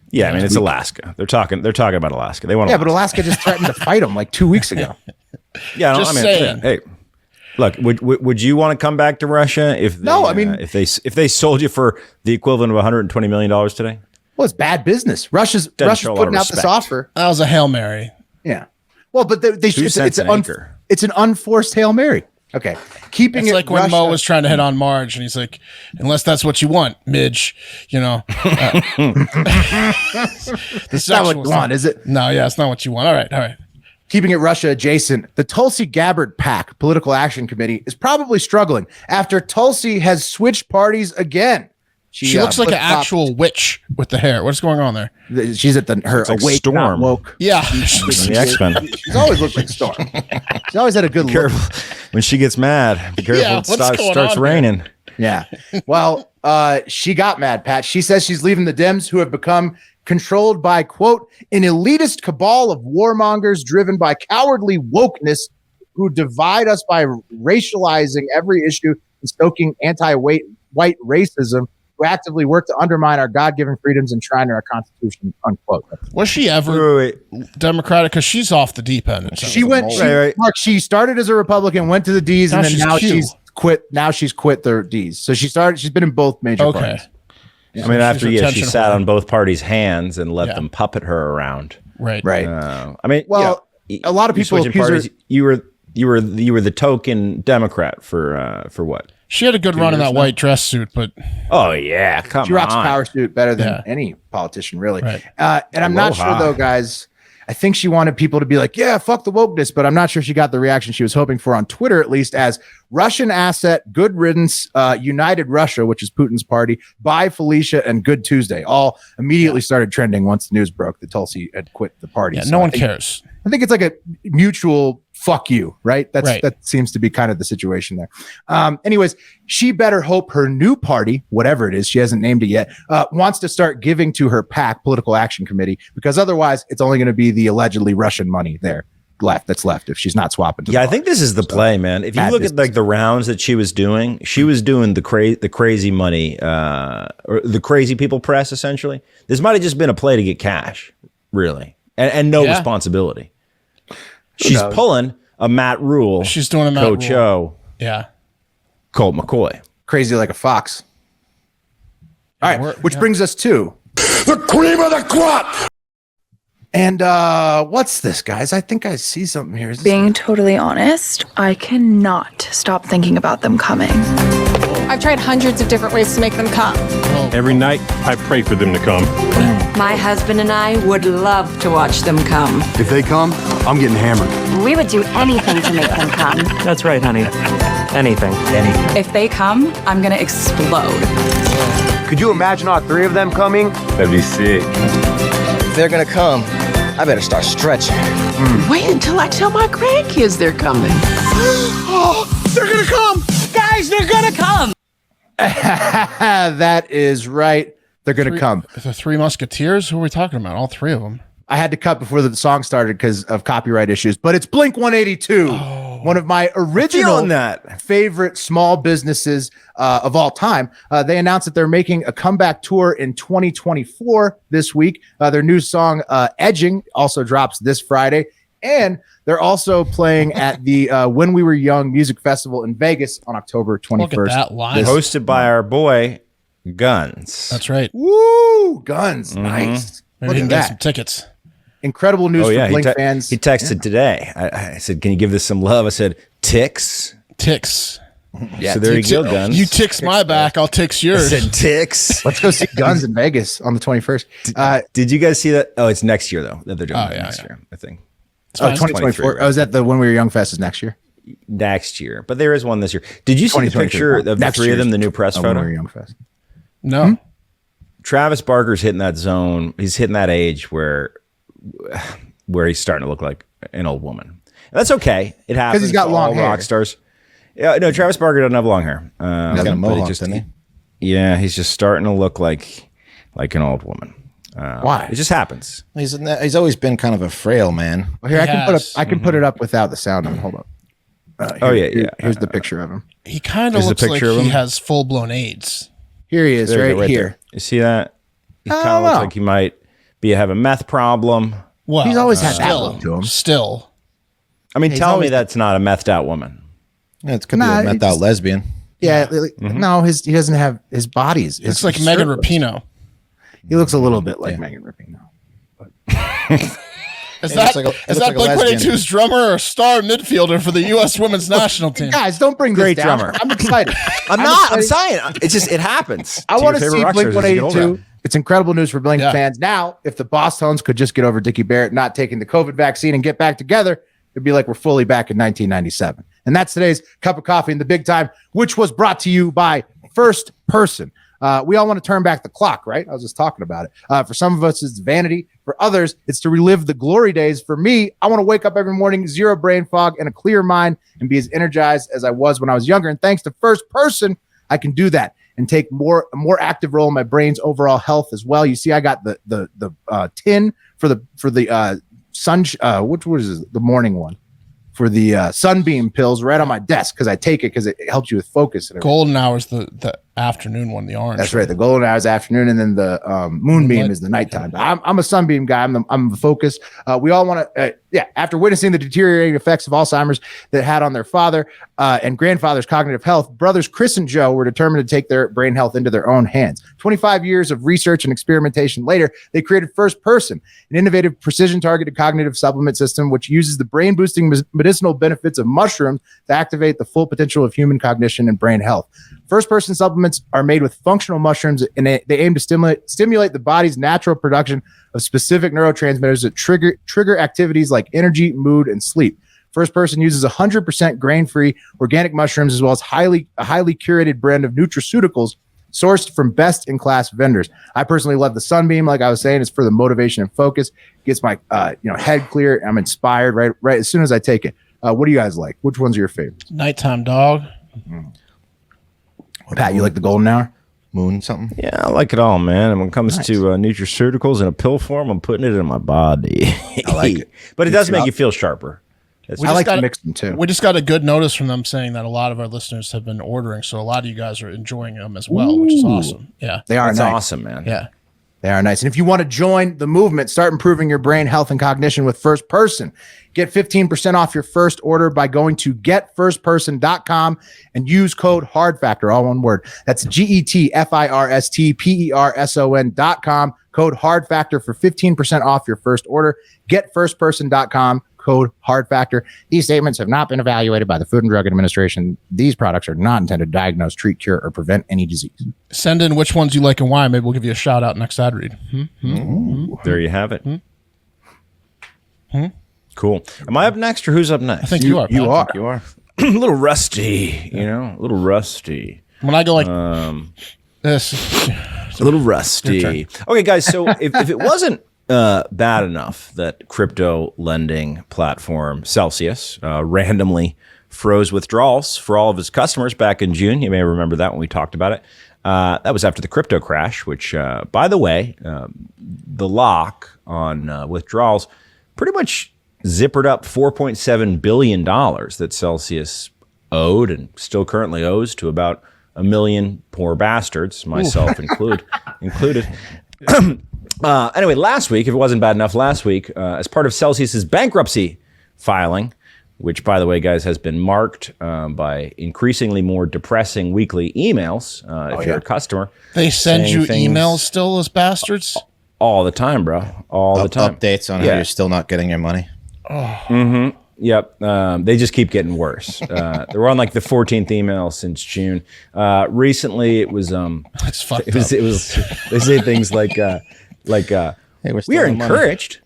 C: Yeah, I mean, it's Alaska. They're talking about Alaska. They want.
J: Yeah, but Alaska just threatened to fight them 2 weeks ago.
C: Yeah,
I: Just saying.
C: Hey, look, would you want to come back to Russia if if they sold you for the equivalent of $120 million today?
J: Well, it's bad business. Russia's putting out this offer.
I: That was a Hail Mary.
J: Yeah. Well, but it's an unforced Hail Mary. Okay. Keeping
I: It's
J: it
I: like when
J: Russia,
I: Mo was trying to hit on Marge, and he's like, "Unless that's what you want, Midge,
J: That's not what you want, is it?
I: No, yeah, it's not what you want. All right.
J: Keeping it Russia adjacent, the Tulsi Gabbard PAC, Political Action Committee, is probably struggling after Tulsi has switched parties again.
I: She looks like an actual witch with the hair. What's going on there?
J: She's at her
C: like
J: awake,
C: Storm.
J: not woke.
I: Yeah.
C: The X-Men.
J: She's always looked like Storm. She's always had a good look.
C: When she gets mad, be careful.
I: Yeah,
C: it
I: what's going
C: starts
I: on
C: raining.
J: Yeah. Well, she got mad, Pat. She says she's leaving the Dems, who have become controlled by, quote, an elitist cabal of warmongers driven by cowardly wokeness who divide us by racializing every issue and stoking anti-white racism, who actively work to undermine our God-given freedoms and shrine our Constitution, unquote.
I: Was she ever
C: Wait.
I: Democratic? Because she's off the deep end.
J: Mark, she started as a Republican, went to the D's,
I: Now
J: and then now
I: she's
J: she's quit. Now she's quit the D's. So she's been in both major parties.
C: I mean, after she
I: attention
C: sat
I: whore.
C: on both parties' hands and let them puppet her around.
I: Right.
C: I mean,
J: Well, a lot of people accuse her.
C: You were the token Democrat for what?
I: She had a good run in that white dress suit, but
C: Oh yeah, come on.
J: She rocks power suit better than any politician, really.
I: Right.
J: And I'm not
C: Aloha.
J: sure, though, guys. I think she wanted people to be like, yeah, fuck the wokeness, but I'm not sure she got the reaction she was hoping for on Twitter, at least, as Russian asset, good riddance, United Russia, which is Putin's party, bye Felicia, and good Tuesday. All immediately started trending once the news broke that Tulsi had quit the party.
I: Yeah,
J: So
I: no one
J: I think-
I: cares.
J: I think it's like a mutual fuck you, right?
I: Right.
J: That seems to be kind of the situation there. Anyways, she better hope her new party, whatever it is, she hasn't named it yet, wants to start giving to her PAC, Political Action Committee, because otherwise it's only going to be the allegedly Russian money that's left if she's not swapping.
C: I think this is the play, man. If you
J: Bad
C: look at
J: business.
C: like the rounds that she was doing the crazy money, or the crazy people press. Essentially, this might have just been a play to get cash, really, and no responsibility. She's pulling a Matt Rhule.
I: She's doing a Matt
C: Coach
I: Rhule.
C: O,
I: Yeah.
C: Colt McCoy.
J: Crazy like a fox. All right, which brings us to
E: The cream of the crop!
J: and what's this, guys? I think I see something here. Is this
A: Being totally honest, I cannot stop thinking about them coming.
B: I've tried hundreds of different ways to make them come.
K: Every night, I pray for them to come.
D: My husband and I would love to watch them come.
E: If they come, I'm getting hammered.
L: We would do anything to make them come.
F: That's right, honey. Anything.
B: If they come, I'm gonna explode.
M: Could you imagine all three of them coming?
K: That'd be sick.
M: If they're gonna come, I better start stretching.
H: Wait until I tell my grandkids they're coming.
I: They're going to come.
B: Guys, they're gonna come.
J: that is right. They're going to come.
I: The Three Musketeers? Who are we talking about? All three of them.
J: I had to cut before the song started because of copyright issues, but it's Blink 182, one of my original favorite small businesses of all time. They announced that they're making a comeback tour in 2024 this week. Their new song, Edging, also drops this Friday. And they're also playing at the When We Were Young Music Festival in Vegas on October 21st.
I: Look at that live.
C: Hosted by our boy Guns.
I: That's right.
J: Woo! Guns. Nice.
I: Maybe
J: Look
I: we can
J: at
I: get
J: that.
I: some tickets.
J: Incredible news for Blink
C: he
J: fans.
C: He texted today. I said, "Can you give this some love?" I said, "Ticks."
I: Ticks.
J: Yeah,
C: so there you
J: ticks.
C: go, Guns.
I: You ticks my back, I'll ticks yours.
C: I said, "Ticks."
J: Let's go see Guns in Vegas on the 21st.
C: Did you guys see that? Oh, it's next year though. That they're doing next year, I think.
J: Oh, 2024. Oh, is that the When We Were Young Fest is next year?
C: Next year, but there is one this year. Did you see the
J: 2023.
C: picture of the
J: Next
C: three of them?
J: year's
C: The new press
J: When We Were
C: photo.
J: Young Fest.
I: No.
C: Travis Barker's hitting that zone. He's hitting that age where he's starting to look like an old woman. And that's okay. It happens.
J: he's got
C: to
J: long
C: all
J: hair.
C: rock stars. Yeah, no, Travis Barker doesn't have long hair.
G: He's got a
C: but
G: mohawk,
C: just,
G: doesn't he?
C: Yeah, he's just starting to look like an old woman.
J: Why?
C: It just happens.
G: He's always been kind of a frail man.
J: Well, here I can put it up without the sound on. Hold up. Here's the picture of him.
I: He kind of
C: There's a
I: looks like
C: picture of
I: he
C: him.
I: has full-blown AIDS.
J: Here he is,
C: There,
J: right here.
C: there. You see that? He
J: I
C: kind
J: don't
C: of looks
J: know.
C: like he might have a meth problem.
I: Well,
J: He's always had that
I: still,
J: look to him.
I: Still.
C: I mean,
J: He's
C: tell me
J: always-
C: that's not a methed out woman.
G: Yeah, it could
J: Nah,
G: be a
J: he
G: methed out
J: just-
G: lesbian.
J: Yeah, no, he doesn't have his body's.
I: Looks like Megan Rapinoe.
J: He looks a little bit like Megan Rapinoe.
I: Is
G: It
I: that,
G: looks like a- it
I: is
G: looks
I: that
G: like a lesbian.
I: Blink-182's drummer or star midfielder for the U.S. women's national team?
J: Guys, don't bring
C: Great
J: this down.
C: drummer.
J: I'm excited.
C: I'm saying it just happens.
J: I want to see Blink
C: Blink
J: 182. It's incredible news for Blink
I: Yeah.
J: fans. Now, if the Boss Tones could just get over Dickie Barrett not taking the COVID vaccine and get back together, it'd be like we're fully back in 1997. And that's today's Cup of Coffee in the Big Time, which was brought to you by First Person. We all want to turn back the clock, right? I was just talking about it. For some of us, it's vanity. For others, it's to relive the glory days. For me, I want to wake up every morning, zero brain fog and a clear mind and be as energized as I was when I was younger. And thanks to First Person, I can do that and take a more active role in my brain's overall health as well. You see, I got the tin for the sun. Which was the morning one for the sunbeam pills right on my desk because I take it because it helps you with focus. And everything.
I: Golden Hour's the afternoon one, the orange.
J: That's right. The golden hour is afternoon, and then the moonbeam is the nighttime. I'm a sunbeam guy. I'm the focus. We all want to, after witnessing the deteriorating effects of Alzheimer's that it had on their father and grandfather's cognitive health, brothers Chris and Joe were determined to take their brain health into their own hands. 25 years of research and experimentation later, they created First Person, an innovative precision-targeted cognitive supplement system which uses the brain-boosting medicinal benefits of mushrooms to activate the full potential of human cognition and brain health. First Person supplements supplements are made with functional mushrooms, and they aim to stimulate the body's natural production of specific neurotransmitters that trigger activities like energy, mood, and sleep. First Person uses 100% grain-free organic mushrooms a highly curated blend of nutraceuticals sourced from best-in-class vendors. I personally love the Sunbeam. Like I was saying, it's for the motivation and focus. Gets my head clear. I'm inspired right as soon as I take it. What do you guys like? Which ones are your favorites?
I: Nighttime dog.
J: Pat, you like the golden hour?
G: Moon something?
C: Yeah, I like it all, man. And when it comes to nutraceuticals in a pill form, I'm putting it in my body.
J: I like it.
C: But it does make you feel sharper.
J: I like to mix them too.
I: We just got a good notice from them saying that a lot of our listeners have been ordering, so a lot of you guys are enjoying them as well, which is awesome. Yeah,
J: they are.
C: That's
J: nice.
C: awesome, man.
I: Yeah,
J: they are nice. And if you want to join the movement, start improving your brain health and cognition with First Person. Get 15% off your first order by going to getfirstperson.com and use code HARDFACTOR, all one word. That's GETFIRSTPERSON.com. Code HARDFACTOR for 15% off your first order. Getfirstperson.com. Code HARDFACTOR. These statements have not been evaluated by the Food and Drug Administration. These products are not intended to diagnose, treat, cure, or prevent any disease.
I: Send in which ones you like and why. Maybe we'll give you a shout out next ad read.
C: There you have it. Cool. Am I up next or who's up next?
I: I think you are.
J: You are.
G: You are.
C: A little rusty, a little rusty.
I: When I go like this,
C: a little rusty. Okay, guys. So if it wasn't bad enough that crypto lending platform Celsius randomly froze withdrawals for all of its customers back in June. You may remember that when we talked about it. That was after the crypto crash, which, by the way, the lock on withdrawals pretty much zippered up $4.7 billion that Celsius owed and still currently owes to about 1 million poor bastards, myself included. Anyway, last week, if it wasn't bad enough, as part of Celsius's bankruptcy filing, which, by the way, guys, has been marked by increasingly more depressing weekly emails. If you're a customer,
I: they send you emails still as bastards
C: all the time, bro. All the time.
G: Updates on how you're still not getting your money.
C: Yep. They just keep getting worse. They were on like the 14th email since June. Recently, it was
I: That's fucked
C: it was they say things like hey, we are encouraged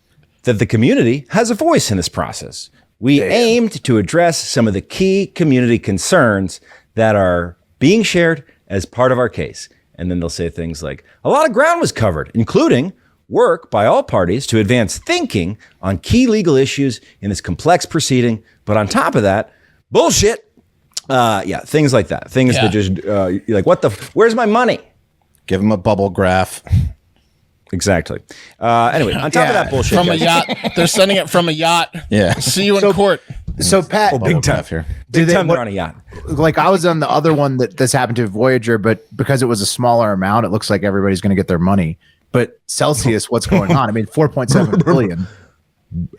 C: that the community has a voice in this process. We aimed to address some of the key community concerns that are being shared as part of our case. And then they'll say things like, a lot of ground was covered, including work by all parties to advance thinking on key legal issues in this complex proceeding. But on top of that, bullshit. Things like that. Things that just, you're like, where's my money?
G: Give them a bubble graph.
C: Exactly. Anyway, on top of that bullshit.
I: From a yacht. They're sending it from a yacht.
G: Yeah.
I: See you in court.
J: So, Pat,
C: big time
G: here.
C: Big time they're on a yacht.
J: Like I was on the other one that this happened to Voyager, but because it was a smaller amount, it looks like everybody's going to get their money. But Celsius, what's going on? I mean, 4.7 billion.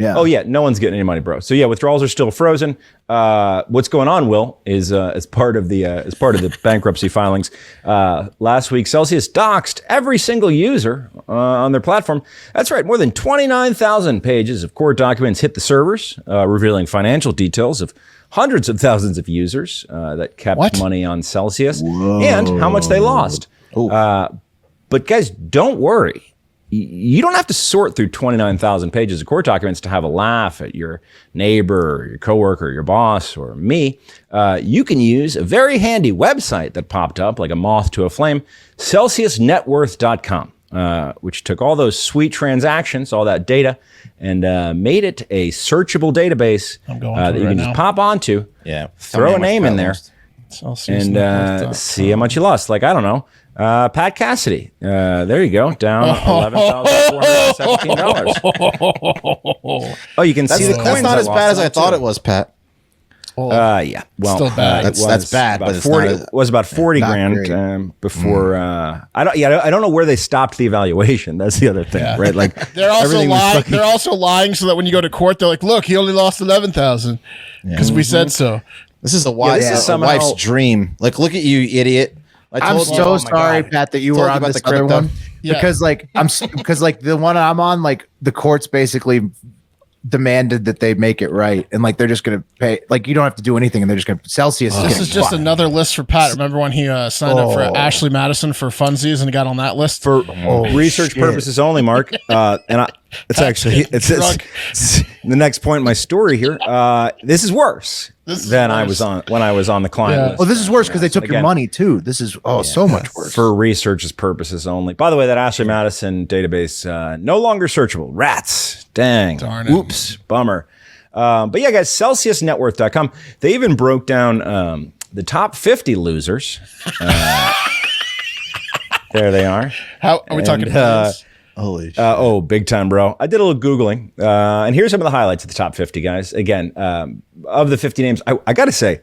J: Yeah.
C: Oh yeah, no one's getting any money, bro. So yeah, withdrawals are still frozen. What's going on, Will, is as part of the bankruptcy filings. Last week, Celsius doxed every single user on their platform. That's right, more than 29,000 pages of court documents hit the servers, revealing financial details of hundreds of thousands of users that kept money on Celsius and how much they lost. But guys, don't worry. You don't have to sort through 29,000 pages of court documents to have a laugh at your neighbor, or your coworker, or your boss, or me. You can use a very handy website that popped up like a moth to a flame, CelsiusNetWorth.com, which took all those sweet transactions, all that data, and made it a searchable database that you can just pop onto, throw a name in there, and see how much you lost. Like, I don't know. Pat Cassidy. There you go. Down $11,417. Oh, you can see the coins.
G: That's not as bad as I thought it was, Pat.
C: Yeah. Well,
I: still bad.
G: That's bad, but
C: 40, it was about 40 grand before. I don't know where they stopped the evaluation. That's the other thing, right? Like
I: they're also lying. They're also lying so that when you go to court, they're like, "Look, he only lost 11,000 because we said so."
G: This is a wife's dream. Like, look at you, idiot.
J: I'm so sorry, Pat, that you were on this other one. Because like the one I'm on, like the courts basically demanded that they make it right, and like they're just gonna pay, like you don't have to do anything, and they're just gonna Celsius.
I: This is just another list for Pat. Remember when he signed up for Ashley Madison for funsies and he got on that list
C: for research purposes only, Mark. It's actually it's the next point in my story here. This is worse than I was on when I was on the client list.
J: Oh, this is worse because they took your money too. This is so much worse
C: for research purposes only. By the way, that Ashley Madison database no longer searchable. Rats. Dang. Darn it. Oops. Bummer. But yeah, guys, CelsiusNetworth.com. They even broke down the top 50 losers. There they are.
I: How are we talking?
J: Holy shit.
C: Big time, bro. I did a little Googling. And here's some of the highlights of the top 50, guys. Again, of the 50 names, I got to say,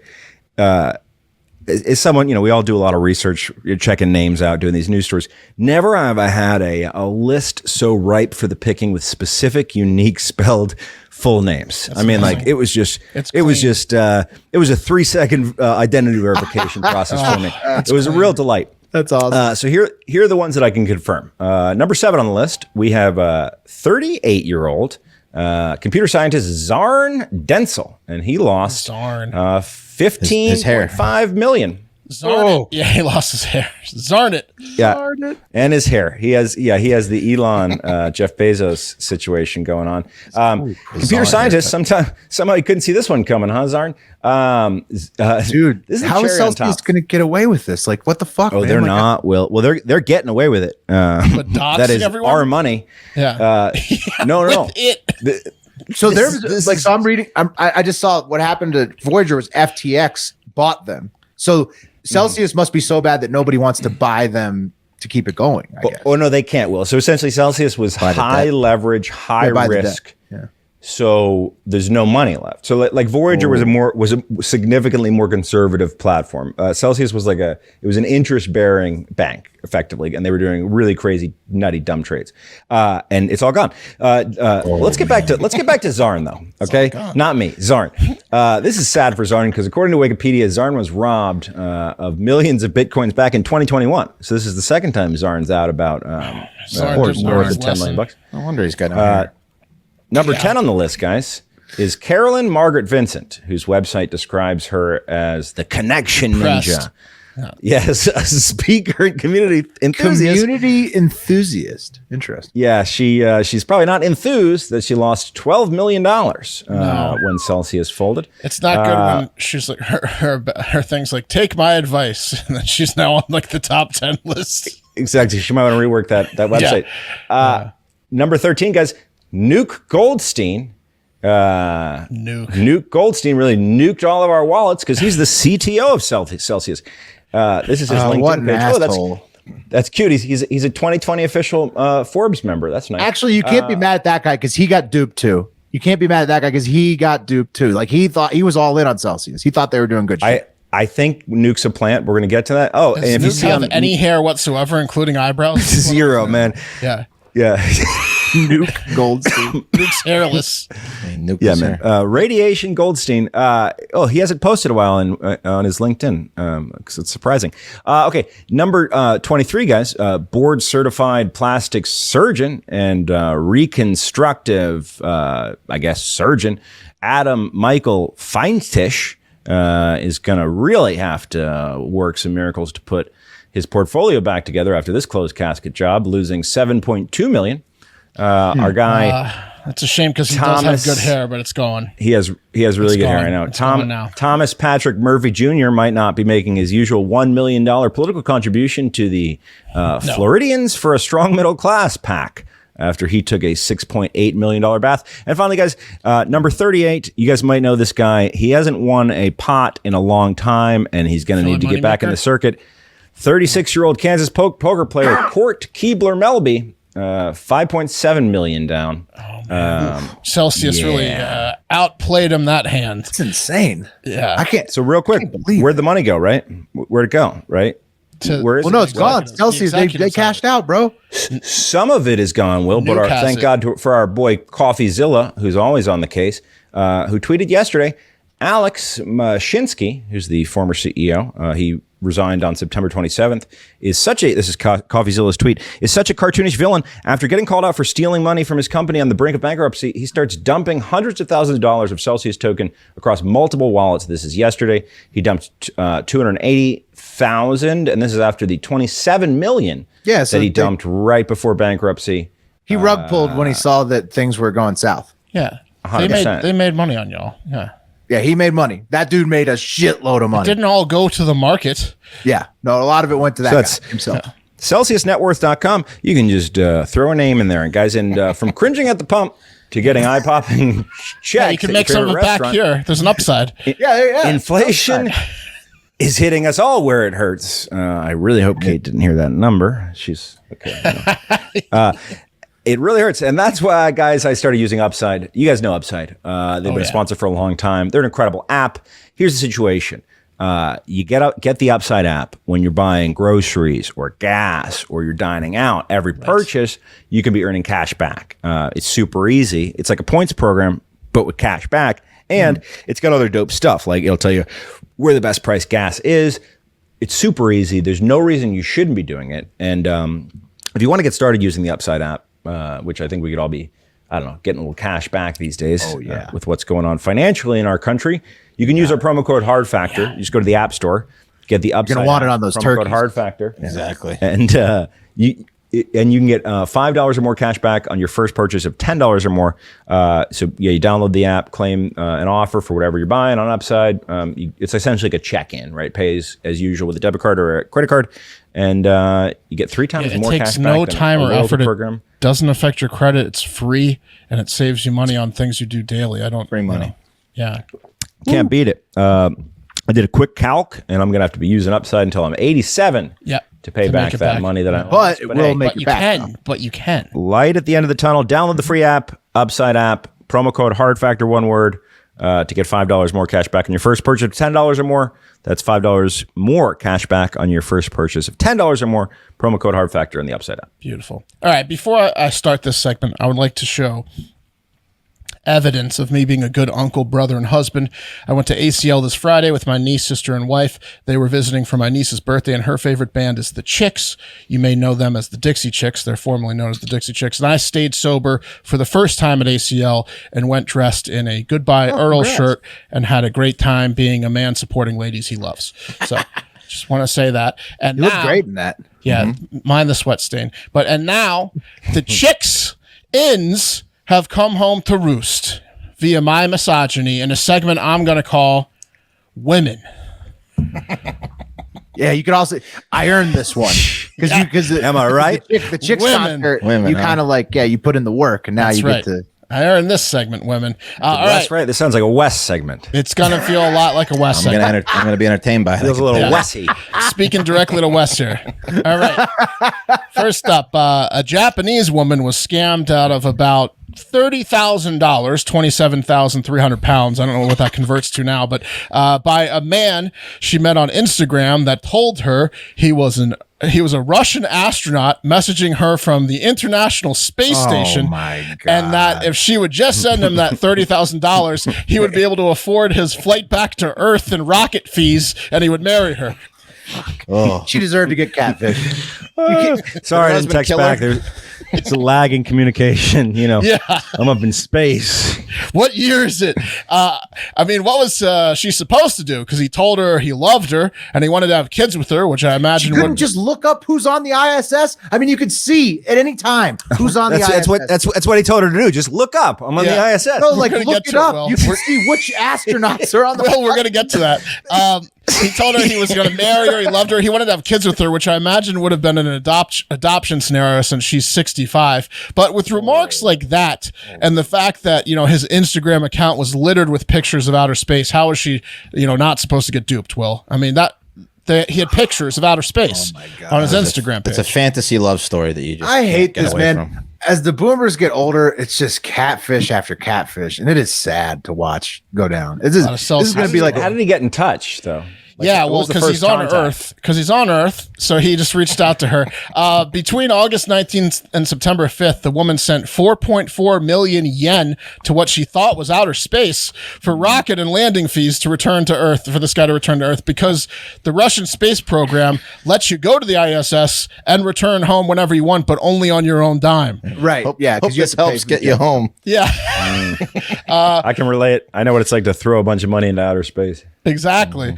C: as someone, we all do a lot of research, you're checking names out, doing these news stories. Never have I had a list so ripe for the picking with specific, unique, spelled full names.
I: That's
C: I mean,
I: amazing.
C: like it was a 3-second identity verification process for me. It was a real delight.
J: That's awesome.
C: So here are the ones that I can confirm. Number 7 on the list, we have 38-year-old computer scientist Zarn Denzel, and he lost $15.5 million.
I: Zarn it. Yeah, he lost his hair. Zarn it.
C: Yeah, Zarn it. And his hair. He has the Elon Jeff Bezos situation going on. Computer scientist. Somehow he couldn't see this one coming, huh, Zarn?
J: Dude, how is Celsius going to get away with this? Like, what the fuck?
C: Oh,
J: man?
C: they're not. Well, they're getting away with it.
I: But
C: that is
I: everyone?
C: our money.
I: Yeah.
C: No.
J: So so I'm reading. I just saw what happened to Voyager was FTX bought them. So Celsius must be so bad that nobody wants to buy them to keep it going. I guess.
C: Oh no, they can't. Will. So essentially, Celsius was high leverage, high risk.
J: Yeah.
C: So there's no money left. So like Voyager was a significantly more conservative platform. Celsius was it was an interest bearing bank effectively, and they were doing really crazy, nutty, dumb trades. And it's all gone. Let's get back to Zarn though. Okay, not me, Zarn. This is sad for Zarn because according to Wikipedia, Zarn was robbed of millions of bitcoins back in 2021. So this is the second time Zarn's out about north of $10 million.
G: No wonder he's got no hair.
C: Number 10 on the list, guys, is Carolyn Margaret Vincent, whose website describes her as the connection ninja. Yes, a speaker and community enthusiast.
J: Community enthusiast. Interesting.
C: Yeah, she's probably not enthused that she lost $12 million when Celsius folded.
I: It's not good when she's like her thing's like, take my advice, and then she's now on like the top 10 list.
C: Exactly. She might want to rework that website. Number 13, guys. Nuke Goldstein. Nuke Goldstein really nuked all of our wallets because he's the CTO of Celsius. This is his LinkedIn page. That's cute. He's a 2020 official Forbes member. That's nice.
J: Actually, you can't be mad at that guy because he got duped too. You can't be mad at that guy because he got duped too. Like he thought he was all in on Celsius. He thought they were doing good shit.
C: I think Nuke's a plant. We're going to get to that. Oh,
I: Does
C: and if you
I: Nuke
C: see
I: have any hair whatsoever, including eyebrows?
C: Zero, man.
I: Yeah.
J: Nuke Goldstein.
I: Nuke's hairless.
C: Man. Radiation Goldstein. He hasn't posted a while on his LinkedIn because it's surprising. Okay, number 23, guys. Board certified plastic surgeon and reconstructive, surgeon Adam Michael Feintisch is going to really have to work some miracles to put his portfolio back together after this closed casket job, losing $7.2 million. Our guy,
I: that's a shame because he does have good hair, but it's gone.
C: He has really good hair. I know. Thomas Patrick Murphy Jr. might not be making his usual $1 million political contribution to the Floridians for a Strong Middle Class PAC after he took a $6.8 million bath. And finally, guys, number 38, you guys might know this guy. He hasn't won a pot in a long time, and he's going to need to get back in the circuit. 36-year-old Kansas poker player Court Keebler-Melby, $5.7 million down.
I: Celsius really outplayed him that hand.
J: It's insane.
I: Yeah.
J: I can't.
C: So real quick, where'd the money go, right? Where'd it go, right? Where is it?
J: No, it's gone. Celsius, they cashed out, bro.
C: Some of it is gone, Will, but thank God for our boy CoffeeZilla, who's always on the case, who tweeted yesterday, Alex Mashinsky, who's the former CEO, he resigned on September 27th, this is CoffeeZilla's tweet, is such a cartoonish villain. After getting called out for stealing money from his company on the brink of bankruptcy, he starts dumping hundreds of thousands of dollars of Celsius token across multiple wallets. This is yesterday. He dumped 280,000, and this is after the 27 million that he dumped right before bankruptcy.
J: He rug pulled when he saw that things were going south.
I: Yeah.
C: 100%.
I: They made money on y'all. Yeah.
J: Yeah, he made money. That dude made a shitload of money.
I: It didn't all go to the market.
J: Yeah. No, a lot of it went to that guy himself.
C: CelsiusNetworth.com. You can just throw a name in there. And guys, from cringing at the pump to getting eye-popping checks.
I: Yeah, you can make some of it back here. There's an upside.
C: Inflation is hitting us all where it hurts. I really hope Kate didn't hear that number. She's okay. It really hurts. And that's why, guys, I started using Upside. You guys know Upside. They've been a sponsor for a long time. They're an incredible app. Here's the situation. You get the Upside app when you're buying groceries or gas or you're dining out. Every purchase, you can be earning cash back. It's super easy. It's like a points program, but with cash back. And it's got other dope stuff. Like it'll tell you where the best price gas is. It's super easy. There's no reason you shouldn't be doing it. And if you want to get started using the Upside app, which I think we could all be, I don't know, getting a little cash back these days with what's going on financially in our country. You can use our promo code Hard Factor. You just go to the App Store, get the Upside.
J: You're gonna want it on those
C: promo
J: turkeys.
C: code Hard Factor.
G: Exactly.
C: And you can get $5 or more cash back on your first purchase of $10 or more. So you download the app, claim an offer for whatever you're buying on Upside. It's essentially like a check-in, right? Pays as usual with a debit card or a credit card, and you get 3 times more cash back.
I: It takes no time or effort.
C: Program.
I: It doesn't affect your credit. It's free, and it saves you money on things you do daily.
G: Free money.
I: Yeah.
C: Can't beat it. I did a quick calc, and I'm going to have to be using Upside until I'm 87 to pay back that money that I lost.
J: But it will make
I: you
J: it back.
I: But you can.
C: Light at the end of the tunnel. Download the free app, Upside app, promo code Hard Factor, one word, to get $5 more cash back on your first purchase of $10 or more. That's $5 more cash back on your first purchase of $10 or more. Promo code Hard Factor in the Upside app.
I: Beautiful. All right. Before I start this segment, I would like to show evidence of me being a good uncle, brother, and husband. I went to ACL this Friday with my niece, sister, and wife. They were visiting for my niece's birthday, and her favorite band is the Chicks. You may know them as the Dixie Chicks. They're formerly known as the Dixie Chicks. And I stayed sober for the first time at ACL and went dressed in a Goodbye Earl shirt and had a great time being a man supporting ladies he loves. So just want to say that. And
J: you look great in that.
I: Yeah, mind the sweat stain. And now the Chicks ins have come home to roost via my misogyny in a segment I'm going to call Women.
J: Yeah, you could also, I earned this one. Because
C: am I right?
J: The Chicks concert, you kind of like, you put in the work and now you get to.
I: I earned this segment, Women. All
C: That's
I: right.
C: right. This sounds like a West segment.
I: It's going to feel a lot like a West segment.
G: I'm going to be entertained by it.
C: Feels a little Westy.
I: Speaking directly to West here. All right. First up, a Japanese woman was scammed out of about $30,000, 27,300 pounds. I don't know what that converts to now, but by a man she met on Instagram that told her he was a Russian astronaut messaging her from the International Space Station, and that if she would just send him that $30,000, he would be able to afford his flight back to Earth and rocket fees, and he would marry her.
J: She deserved to get catfished.
C: Sorry, I didn't text back. It's a lag in communication.
I: Yeah.
C: I'm up in space.
I: What year is it? I mean, what was she supposed to do? Because he told her he loved her and he wanted to have kids with her, which I imagine
J: you couldn't just look up who's on the ISS. I mean, you could see at any time who's on the ISS.
C: That's what he told her to do. Just look up. I'm on the ISS.
J: No, like look it up. You can see which astronauts are on the.
I: Well, we're gonna get to that. He told her he was going to marry her. He loved her. He wanted to have kids with her, which I imagine would have been an adoption scenario since she's 65. But with remarks like that and the fact that, his Instagram account was littered with pictures of outer space, how is she, not supposed to get duped, Will? I mean, he had pictures of outer space on his Instagram page.
G: It's a fantasy love story that you just
J: I hate this, man.
G: From.
J: As the boomers get older, it's just catfish after catfish, and it is sad to watch go down. This is going to be like.
C: How did he get in touch, though?
I: Yeah,
C: what
I: well,
C: was the
I: because
C: first
I: he's on
C: contact?
I: Earth. Because he's on Earth, so he just reached out to her. Between August 19th and September 5th, the woman sent 4.4 million yen to what she thought was outer space for rocket and landing fees to return to Earth, for this guy to return to Earth, because the Russian space program lets you go to the ISS and return home whenever you want, but only on your own dime.
J: Right.
G: Hope
J: Yeah. Because
G: this helps get you home.
I: Yeah.
C: I can relate. I know what it's like to throw a bunch of money into outer space.
I: Exactly.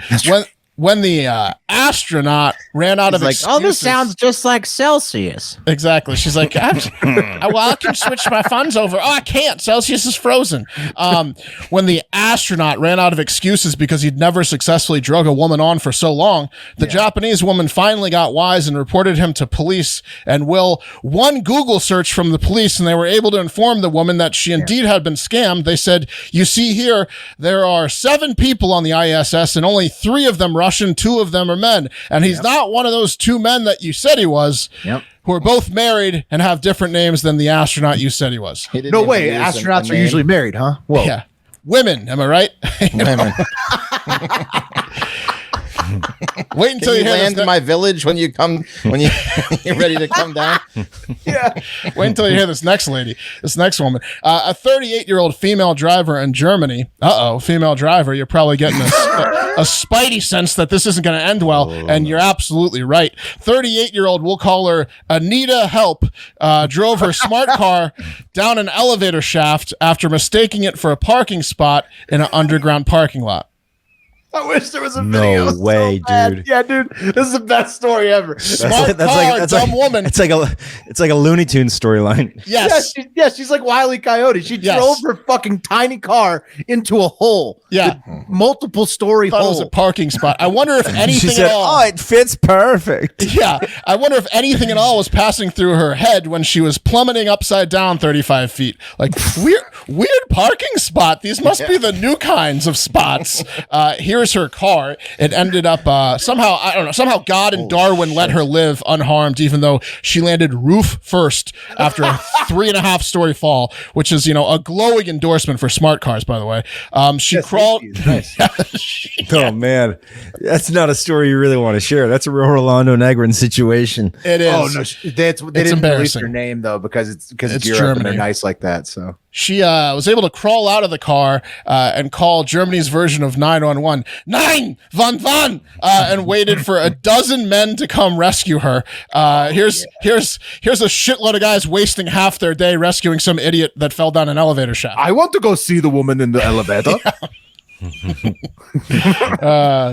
I: When the astronaut ran out of
H: Like,
I: excuses.
H: oh, this sounds just like Celsius.
I: Exactly. She's like, I can switch my funds over. Oh, I can't. Celsius is frozen. When the astronaut ran out of excuses because he'd never successfully drug a woman on for so long, the Japanese woman finally got wise and reported him to police. And one Google search from the police, and they were able to inform the woman that she indeed had been scammed. They said, you see here, there are 7 people on the ISS, and only 3 of them Russian, 2 of them are men. And he's not one of those 2 men that you said he was, who are both married and have different names than the astronaut you said he was.
J: No way. Astronauts are usually married, huh? Whoa.
I: Yeah. Women, am I right?
G: Women.
I: Wait until
G: Can
I: you
G: you
I: hear
G: land
I: this.
G: in my village when you're ready to come down?
I: Wait until you hear this next lady, this next woman. A 38-year-old female driver in Germany. Female driver. You're probably getting a spidey sense that this isn't going to end well, and you're absolutely right. 38-year-old, we'll call her Anita Help, drove her smart car down an elevator shaft after mistaking it for a parking spot in an underground parking lot.
J: I wish there was a video.
C: No way,
J: so bad.
C: dude.
J: Yeah, dude. This is the best story ever.
I: Smart car, dumb woman.
C: It's like a Looney Tunes storyline.
I: Yes.
J: She's like Wile E. Coyote. She drove her fucking tiny car into a hole.
I: Yeah.
J: Multiple story
I: Thought it
J: hole.
I: was a parking spot. I wonder if anything
C: She said,
I: at all.
C: "Oh, it fits perfect."
I: Yeah, I wonder if anything at all was passing through her head when she was plummeting upside down 35 feet. Like, weird parking spot. These must be the new kinds of spots. Here's her car. It ended up somehow God and Darwin let her live unharmed, even though she landed roof first after a 3.5 story fall, which is, a glowing endorsement for smart cars, by the way. She crawled.
J: Nice.
C: Oh man, that's not a story you really want to share. That's a real Rolando Negrin situation.
I: It is.
J: Oh no, they didn't release
I: embarrassing.
J: her name though because it's Europe
I: Germany.
J: and they're nice like that. So
I: She was able to crawl out of the car and call Germany's version of 911, 911, and waited for a dozen men to come rescue her. Here's a shitload of guys wasting half their day rescuing some idiot that fell down an elevator shaft.
J: I want to go see the woman in the elevator.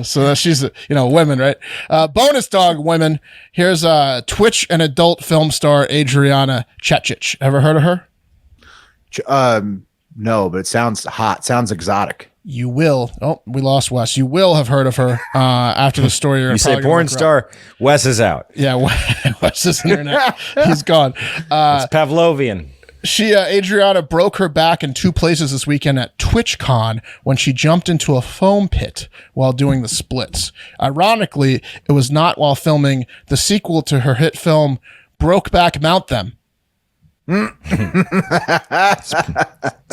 I: So she's women, right? Bonus dog women. Here's Twitch and adult film star Adriana Chechich. Ever heard of her?
J: No, but it sounds hot. Sounds exotic.
I: You will. Oh, we lost Wes. You will have heard of her after the story.
C: You say porn star, Wes is out.
I: Yeah, Wes is internet. He's gone.
C: It's Pavlovian.
I: Adriana broke her back in 2 places this weekend at TwitchCon when she jumped into a foam pit while doing the splits. Ironically, it was not while filming the sequel to her hit film Brokeback Mountain.
C: It's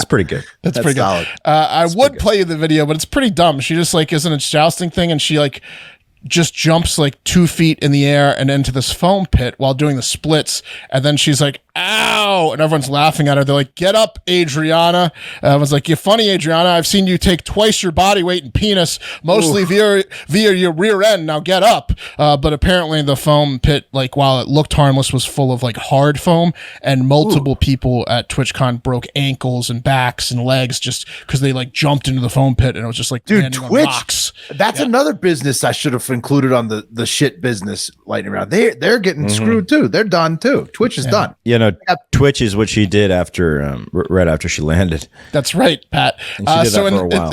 C: pretty good.
I: That's pretty
J: solid.
I: good. I would play you the video, but it's pretty dumb. She just is in a jousting thing, and she just jumps 2 feet in the air and into this foam pit while doing the splits. And then she's like, ow. And everyone's laughing at her. They're like, get up, Adriana. I was like, you're funny, Adriana. I've seen you take twice your body weight and penis, mostly via your rear end. Now get up. But apparently the foam pit, while it looked harmless, was full of hard foam, and multiple people at TwitchCon broke ankles and backs and legs just because they jumped into the foam pit, and it was just
J: dude,
I: landing on
J: Twitch.
I: rocks.
J: That's another business I should have included on the shit business lightning round. They're getting screwed too. They're done too. Twitch is done.
C: Twitch is what she did after right after she landed.
I: That's right, Pat.
C: And she did that for a while.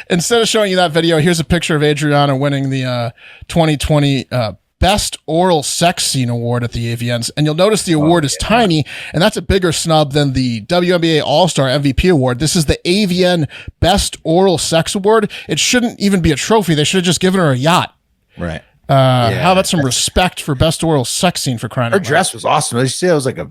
I: Instead of showing you that video, here's a picture of Adriana winning the 2020 Best Oral Sex Scene Award at the AVNs. And you'll notice the award is tiny, and that's a bigger snub than the WNBA All-Star MVP Award. This is the AVN Best Oral Sex Award. It shouldn't even be a trophy. They should have just given her a yacht.
G: Right.
I: How about some respect for Best Oral Sex Scene for crying out
J: Her
I: loud?
J: dress was awesome. They say it was like a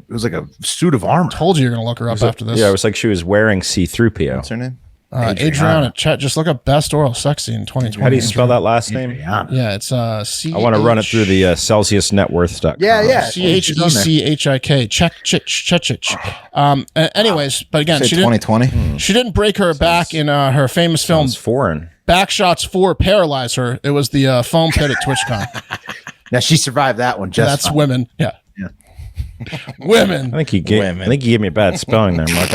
J: suit of armor.
I: Told you you're going to look her up after this.
C: Yeah, it was like she was wearing see-through PO.
G: What's her name?
I: Adriana, chat. Just look up best oral sex scene 2020.
C: How do you spell that last name?
I: Yeah, it's C.
C: I want to run it through the CelsiusNetworth.com.
J: Yeah.
I: CHECHIK. Chek. Anyways, but again,
G: Say
I: she
G: 2020.
I: didn't. She didn't break her back in her famous film
C: Foreign.
I: Backshots 4 paralyzed her. It was the foam pit at TwitchCon.
J: Now she survived that one. Just
I: That's
J: fine.
I: women. Yeah. Women.
C: I think he gave me a bad spelling there, Mark.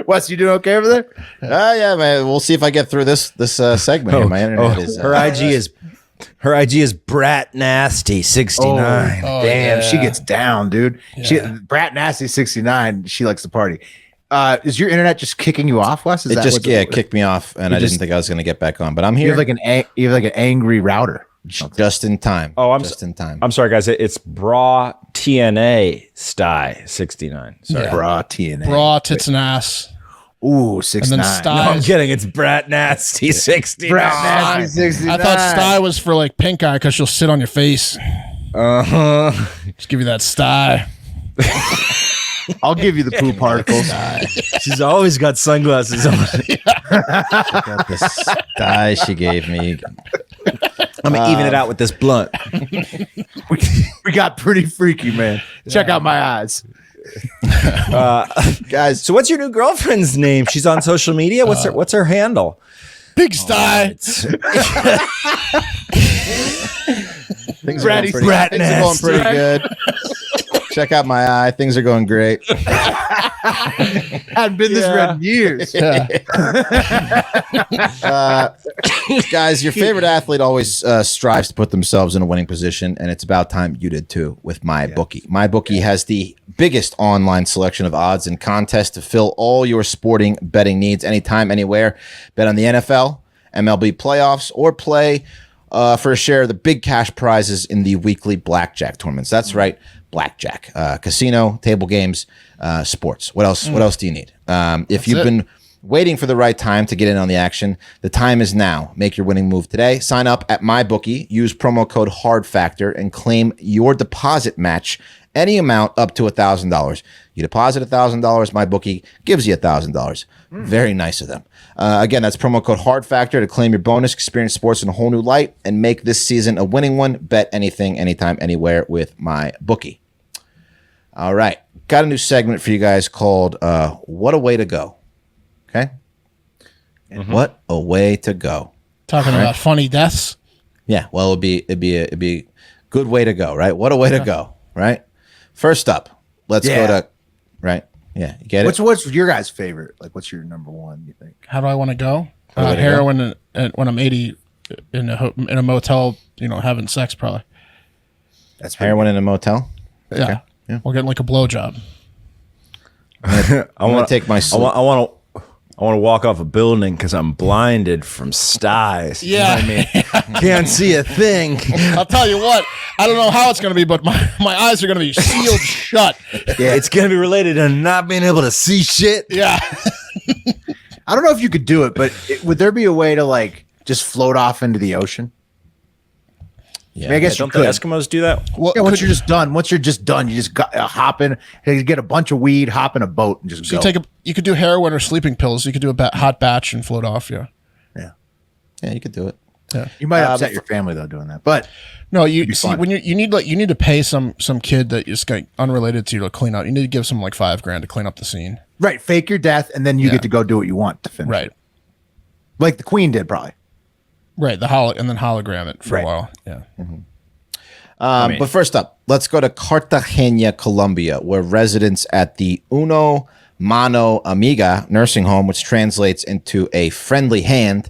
J: Wes, you doing okay over there?
G: Yeah, man. We'll see if I get through this segment here. My internet is
C: her IG is Brat Nasty 69.
J: Damn, she gets down, dude. She Brat Nasty 69. She likes to party. Is your internet just kicking you off, Wes?
G: It just kicked me off, and I didn't think I was going to get back on. But I'm
J: You
G: here.
J: have like an angry router.
G: Just in time.
C: Oh,
G: just in time.
C: I'm sorry, guys. It's Bra TNA Sty 69. Sorry.
I: Yeah.
J: Bra TNA.
I: Bra, tits, and ass.
J: Ooh, 69.
I: And then
C: No, I'm
I: Sty.
C: kidding. It's Brat Nasty 69.
J: Brat Nasty 69.
I: I thought Sty was for like pink eye because she'll sit on your face.
C: Uh-huh.
I: Just give you that Sty.
J: I'll give you the poo particles.
C: She's always got sunglasses on.
G: Got this dye she gave me.
C: I'm going to even it out with this blunt.
J: We got pretty freaky, man. Check out my eyes.
C: Guys, so what's your new girlfriend's name? She's on social media. What's her handle?
I: Big Sty.
G: Things are going pretty good. Check out my eye. Things are going great.
J: Hadn't been this red in years.
G: Guys, your favorite athlete always strives to put themselves in a winning position, and it's about time you did too with MyBookie. MyBookie has the biggest online selection of odds and contests to fill all your sporting betting needs anytime, anywhere. Bet on the NFL, MLB playoffs, or play for a share of the big cash prizes in the weekly blackjack tournaments. That's right, blackjack, casino, table games, sports. What else? What else do you need? If you've been waiting for the right time to get in on the action, the time is now. Make your winning move today. Sign up at MyBookie. Use promo code HARDFACTOR and claim your deposit match. Any amount up to $1,000. You deposit $1,000, MyBookie gives you $1,000. Very nice of them. Again, that's promo code HARDFACTOR to claim your bonus, experience sports in a whole new light, and make this season a winning one. Bet anything, anytime, anywhere with MyBookie. All right. Got a new segment for you guys called What a Way to Go. Okay? What a way to go.
I: Talking about funny deaths.
G: Yeah, well, it'd be a good way to go, right? What a way to go, right? First up, let's go to right. Yeah, you get it.
J: What's your guys' favorite? Like, what's your number one? You think?
I: How do I want to go?
G: Way to
I: Heroin when I'm 80 in a motel, having sex probably.
J: That's
G: Heroin in a motel.
I: Yeah. We're getting like a blowjob.
G: I want to take my.
C: I want to walk off a building because I'm blinded from styes. You know
I: Yeah.
C: what I mean? Can't see a thing.
I: I'll tell you what. I don't know how it's going to be, but my eyes are going to be sealed shut.
C: Yeah, it's going to be related to not being able to see shit.
I: Yeah.
J: I don't know if you could do it, but would there be a way to like just float off into the ocean?
G: Yeah.
J: I mean, I guess
C: Don't
J: you
C: the
J: could.
C: Eskimos do that?
I: Well,
J: Once you're just done, you just got hop in, you get a bunch of weed, hop in a boat, and just
I: so
J: go.
I: you could do heroin or sleeping pills. You could do a hot batch and float off. Yeah.
G: Yeah, you could do it.
I: Yeah.
J: You might upset your family though doing that, but
I: No, you
J: be
I: see
J: fun.
I: when you need to pay some kid that is unrelated to you to clean up. You need to give some like $5,000 to clean up the scene.
J: right, fake your death, and then you get to go do what you want to finish.
I: Right.
J: it. Like the Queen did, probably.
I: Right. And then hologram it for a while. Yeah.
G: But first up, let's go to Cartagena, Colombia, where residents at the Uno Mano Amiga nursing home, which translates into a friendly hand,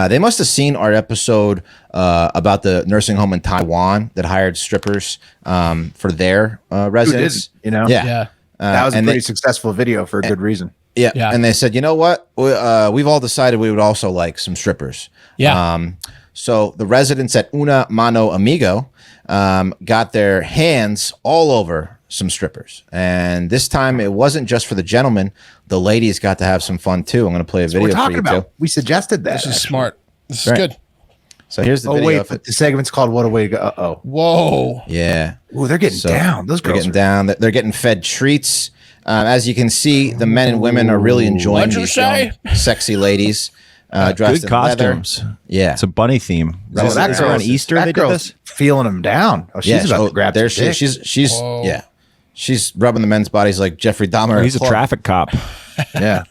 G: they must have seen our episode about the nursing home in Taiwan that hired strippers for their residents.
J: Who didn't,
I: Yeah.
J: That was a
G: and
J: pretty
G: they-
J: successful video for a good reason.
G: Yeah.
I: Yeah.
G: And they said, you know what? We've all decided we would also like some strippers.
I: Yeah.
G: So the residents at Una Mano Amigo got their hands all over some strippers. And this time it wasn't just for the gentlemen. The ladies got to have some fun too. I'm going to play a video
J: We're
G: for
J: talking
G: you
J: about.
G: too.
J: We suggested that.
I: This is
J: actually.
I: smart. This is
G: Right.
I: good.
G: So here's the
J: Oh
G: video.
J: wait,
G: of it.
J: but the segment's called "What a Way to Go." Uh-oh.
I: Whoa.
G: Yeah.
J: Ooh, they're getting
G: So
J: down. Those
G: they're
J: girls
G: getting down. They're getting fed treats As you can see, the men and women are really enjoying
I: What'd you
G: these
I: say?
G: young, sexy ladies dressed
C: Good
G: in leather.
C: costumes.
G: Yeah.
C: It's a bunny theme. Is
J: that
C: this
J: girl-
C: on Easter
J: that
C: they did
J: girl's
C: this?
J: feeling him down. Oh, she's about to grab
G: there
J: some dick.
G: she's yeah. She's rubbing the men's bodies like Jeffrey Dahmer.
C: He's a traffic cop.
J: Yeah.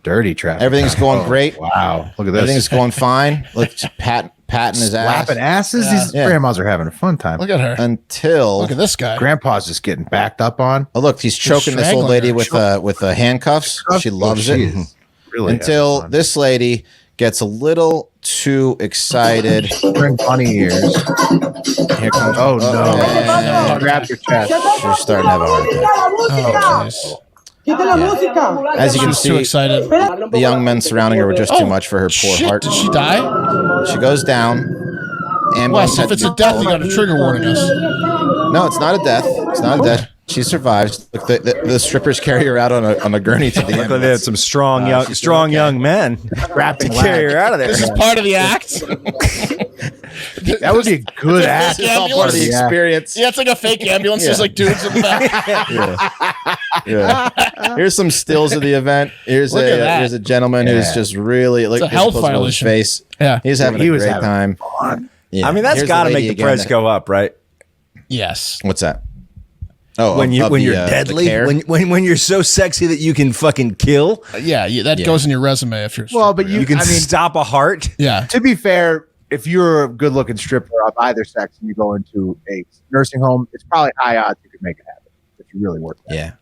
J: Dirty traffic.
G: Everything's going great.
J: Wow. Look at this.
G: Everything's going fine. Look, patting his ass.
J: Slapping asses. These grandmas are having a fun time.
I: Look at her.
G: Until
I: Look at this guy.
J: Grandpa's just getting backed up on.
G: Oh, look, he's choking this old lady with handcuffs. She loves it.
J: Really
G: Until this lady gets a little too excited.
J: Bring bunny ears.
G: Here comes.
J: Oh no! Grab your chest.
G: She's starting to have a heart attack.
I: Oh, jeez.
G: As you
I: She
G: can
I: was too
G: see,
I: excited.
G: the young men surrounding her were just too much for her poor
I: Shit,
G: heart.
I: did she die?
G: She goes down.
I: Wes, if it's a death, you got to trigger warning us.
G: No, it's not a death. It's not a death. She survives. Look, the strippers carry her out on a gurney to the
C: Look like they had some strong young men
J: Wrapping
C: to carry her out of there.
I: This is part of the act.
J: That would be a good ass.
G: This is all part of the experience.
I: Yeah, it's like a fake ambulance. There's like dudes in the back.
G: Yeah. Here's some stills of the event. Here's
I: Look at that.
G: here's a gentleman who's just really
I: It's a health
G: close to his
I: violation.
G: face.
I: Yeah.
G: He's having
J: He
G: a
J: was
G: great
J: having
G: time.
J: fun.
G: Yeah.
C: I mean, that's
G: Here's
C: got to
G: lady
C: make the
G: again
C: price go up, right?
I: Yes.
G: What's that? Oh,
C: When
G: of
C: you're
G: the
C: deadly,
G: care?
C: when you're so sexy that you can fucking kill,
I: Yeah, that goes in your resume if you're.
J: Well, but
C: you can stop a heart.
I: yeah.
J: To be fair, if you're a good-looking stripper of either sex and you go into a nursing home, it's probably high odds you could make it happen if you really work.
G: Yeah.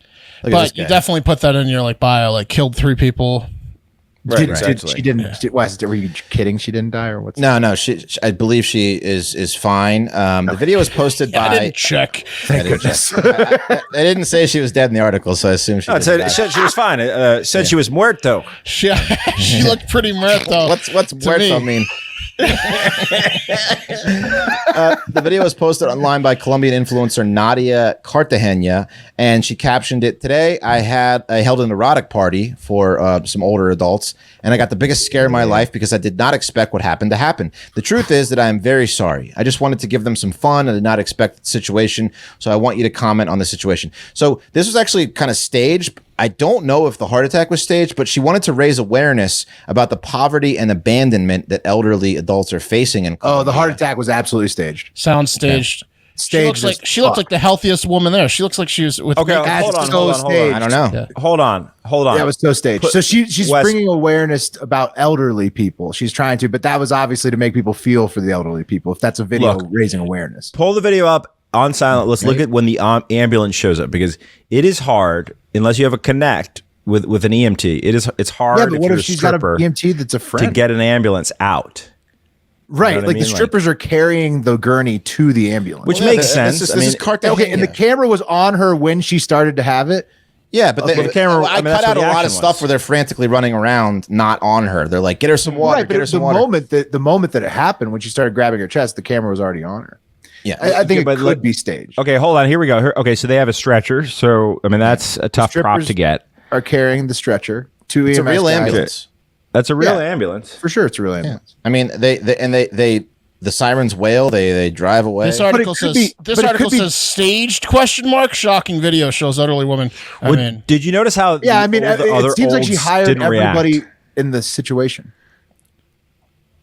G: Look at
I: But
G: this
I: you
G: guy.
I: definitely put that in your like bio, like killed 3 people.
G: Right,
J: She didn't. Wes, were you kidding? She didn't die, or what's?
G: No. She I believe she is fine. The video was posted
I: I
G: by.
I: didn't check.
J: Thank goodness.
G: I didn't say she was dead in the article, so I assume she.
C: No, it
G: didn't
C: said
G: die.
C: she was fine. It said she was muerto.
I: She looked pretty muerto.
G: What's muerto
I: me.
G: mean? The video was posted online by Colombian influencer Nadia Cartagena, and she captioned it, "Today I held an erotic party for some older adults, and I got the biggest scare of my life because I did not expect what happened to happen. The truth is that I am very sorry. I just wanted to give them some fun. I did not expect the situation, so I want you to comment on the situation." So this was actually kind of staged. I don't know if the heart attack was staged, but she wanted to raise awareness about the poverty and abandonment that elderly adults are facing in Colombia.
J: Oh, the heart attack was absolutely staged.
I: Sounds staged.
J: Staged.
I: She looked like the healthiest woman there. She looks like she was with.
C: Okay,
I: makeup.
C: hold on,
J: so
C: hold on, hold on.
J: staged.
G: I don't know.
I: Yeah.
C: Hold on.
J: Yeah, it was so staged. So she's
C: Wes-
J: bringing awareness about elderly people. She's trying to, but that was obviously to make people feel for the elderly people. If that's a video
C: Look.
J: raising awareness.
C: Pull the video up on silent. Let's look at when the ambulance shows up, because it is hard unless you have a connect with an EMT. It's hard.
J: Yeah, but what
C: you're
J: if she's got a
C: stripper
J: EMT that's a friend?
C: to get an ambulance out?
J: Right,
C: You know what I
J: like
C: mean?
J: the strippers are carrying the gurney to the ambulance.
C: Which
G: Yeah,
C: makes
G: this
C: sense.
G: is-
C: I
G: this
C: mean,
G: is Cartagena.
J: Okay, and the camera was on her when she started to have it.
G: Yeah, but
C: Okay, the camera-
G: I
C: I mean,
G: cut
C: that's
G: out a
C: what the
G: lot of
C: action
G: stuff
C: was.
G: where they're frantically running around, not on her. They're like, "Get her some water.
J: Right,
G: Get her
J: but
G: some
J: the
G: water."
J: moment that it happened, when she started grabbing her chest, the camera was already on her.
G: Yeah,
J: I think
C: but
J: it could
C: look-
J: be staged.
C: Okay, hold on. Here we go. Okay, so they have a stretcher. So I mean, that's a tough prop
J: strippers
C: to get.
J: Are carrying the stretcher to
G: it's a
J: EMS
G: real
J: guys.
G: ambulance.
C: That's a real
J: Yeah.
C: ambulance.
J: For sure, it's a real ambulance.
G: I mean, they the sirens wail. They drive away.
I: This article
J: could
I: says
J: be-
I: this
J: but it
I: article
J: could be-
I: says staged question mark shocking video shows elderly woman. I mean,
C: Did you notice how?
J: Yeah, I mean,
C: the other
J: it seems like she
C: olds
J: hired
C: didn't
J: everybody
C: react?
J: in the situation.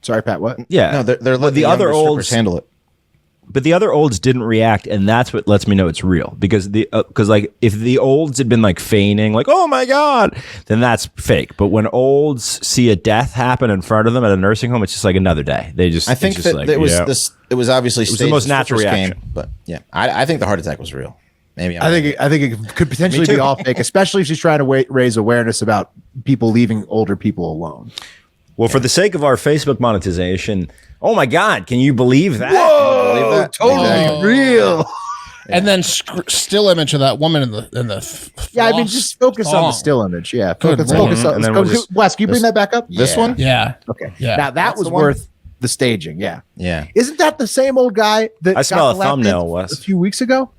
J: Sorry, Pat. What?
C: Yeah,
G: no, they're letting
C: the other
G: younger strippers
C: olds
G: handle it.
C: But the other olds didn't react, and that's what lets me know it's real. Because like if the olds had been like feigning, like "oh my god," then that's fake. But when olds see a death happen in front of them at a nursing home, it's just like another day. They just
G: I think
C: it's just
G: that
C: like,
G: it was
C: yeah.
G: this. It was obviously
C: was the
G: staged.
C: most
G: The
C: natural
G: strippers
C: reaction.
G: but yeah, I think the heart attack was real. Maybe
J: I think it could potentially be all fake, especially if she's trying to raise awareness about people leaving older people alone.
C: Well, for the sake of our Facebook monetization, oh my god, can you believe that?
J: Whoa, totally
I: Exactly.
J: real.
I: and then still image of that woman in the
J: Yeah, I mean, just focus on the
I: thong.
J: still image. Yeah,
I: Good
J: focus
I: lord.
J: on.
C: And then
J: Let's
C: we'll
J: go. Wes, can you bring that back up?
G: this one.
I: Yeah.
J: Okay.
I: Yeah.
J: Now that
G: That's
J: was
G: the one?
J: worth the staging. Yeah.
G: Yeah.
J: Isn't that the same old guy that
C: I smell
J: got
C: a
J: the lap
C: thumbnail,
J: dance
C: Wes.
J: a few weeks ago?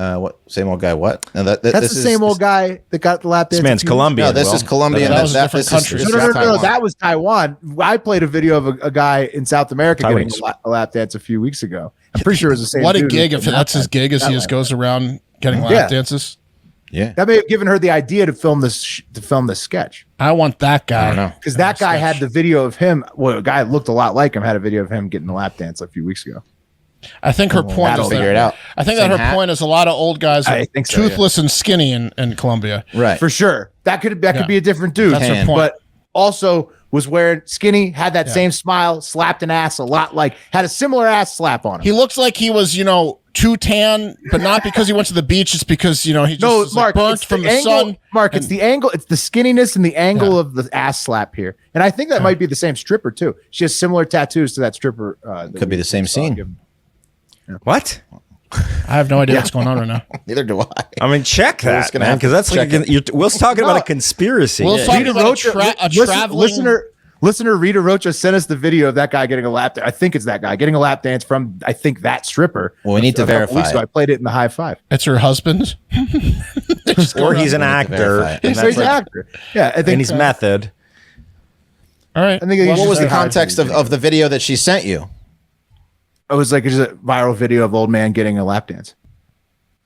G: What same old guy? What? No,
J: That's
G: this
J: the
G: is-
J: same old guy that got the lap dance.
C: This
J: a
C: man's
J: few weeks
C: Colombian.
G: No, this
C: Will.
G: is Colombian.
I: That was a different country.
G: This
J: No,
G: is
J: no, no,
G: Taiwan.
J: that was Taiwan. I played a video of a guy in South America getting
C: Taiwanese.
J: a lap dance a few weeks ago. I'm pretty sure it was the same.
I: What a
J: dude
I: gig
J: who-
I: if that's his gig as he just goes around getting lap
J: Yeah.
I: dances.
G: Yeah.
J: That may have given her the idea to film this sketch.
I: I want that guy.
G: I don't know.
J: Because that guy had the video of him. Well, a guy that looked a lot like him had a video of him getting the lap dance a few weeks ago.
I: I think her point is
G: figure it out.
I: I think
G: Same
I: that her
G: hat?
I: point is a lot of old guys are
J: I think so,
I: toothless and skinny in Colombia.
G: Right.
J: For sure. That could
I: Yeah.
J: be a different dude.
I: That's her point.
J: But also was wearing skinny, had that same smile, slapped an ass a lot like, had a similar ass slap on him.
I: He looks like he was, too tan, but not because he went to the beach. It's because, he just was like burnt
J: it's
I: from the
J: angle,
I: sun.
J: Mark, it's the angle, it's the skinniness and the angle of the ass slap here. And I think that might be the same stripper too. She has similar tattoos to that stripper.
G: Could be the same scene.
C: What?
I: I have no idea what's going on right now.
G: Neither do I.
C: I mean, check
G: Will's
C: that,
G: gonna
C: man,
G: have to
C: because that's
G: check
C: like Will's talking about a conspiracy.
I: Will's talking about a traveling...
J: Listener Rita Rocha sent us the video of that guy getting a lap dance. I think it's that guy getting a lap dance from, I think, that stripper.
G: Well, we need to verify
J: So I played it in the high five.
I: It's her husband?
C: Or he's an actor.
J: He's an actor. Yeah, I think.
C: And he's method.
I: All right.
J: I think
G: what was the context of the video that she sent you?
J: It was like just a viral video of old man getting a lap dance.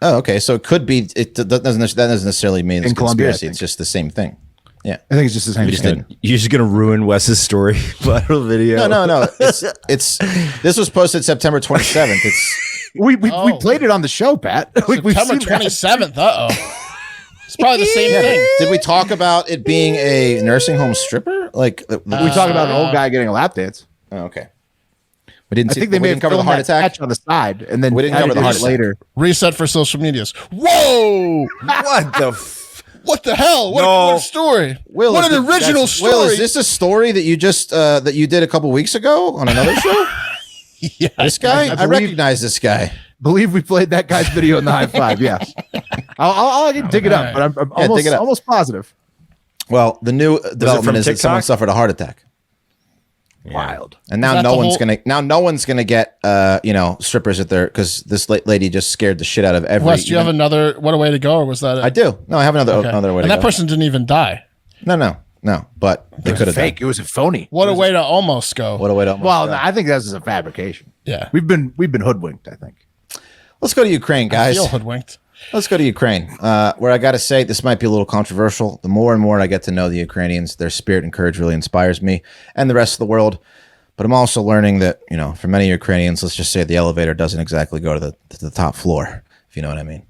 G: Oh, okay. So it could be. That doesn't necessarily mean it's
J: In Colombia,
G: conspiracy. It's just the same thing. Yeah,
J: I think it's just the same thing.
C: You're just gonna ruin Wes's story. Viral video.
G: No. It's this was posted September 27th. It's
J: we played it on the show, Pat.
I: September 27th. It's probably the same thing.
G: Did we talk about it being a nursing home stripper? Like
J: We talked about an old guy getting a lap dance.
G: Oh, okay. We didn't.
J: I think they may have
G: covered the heart attack
J: on the side, and then
G: we didn't cover the heart attack
J: later.
I: Reset for social medias. Whoa!
C: What the?
I: What the hell? What a story!
G: Will,
I: what an original story!
G: Will, is this a story that you just that you did a couple weeks ago on another show?
I: Yeah,
G: this guy, I recognize this guy.
J: Believe we played that guy's video in the high five. Yes, I'll dig it up, but I'm almost positive.
G: Well, the new development is that someone suffered a heart attack.
J: Wild.
G: And now no one's gonna get strippers at their, because this lady just scared the shit out of every.
I: Wes, do you have another what a way to go, or was that it?
G: I do. No, I have another way
I: and
G: to go.
I: And that person didn't even die.
G: No. But they could have
J: fake. It was a phony.
I: What a way to almost go.
G: What a way to almost
J: Well,
G: go.
J: I think that's just a fabrication.
I: Yeah.
J: We've been hoodwinked, I think.
G: Let's go to Ukraine, guys.
I: I feel hoodwinked.
G: Let's go to Ukraine, where I got to say this might be a little controversial. The more and more I get to know the Ukrainians, their spirit and courage really inspires me and the rest of the world. But I'm also learning that, for many Ukrainians, let's just say the elevator doesn't exactly go to the top floor, if you know what I mean.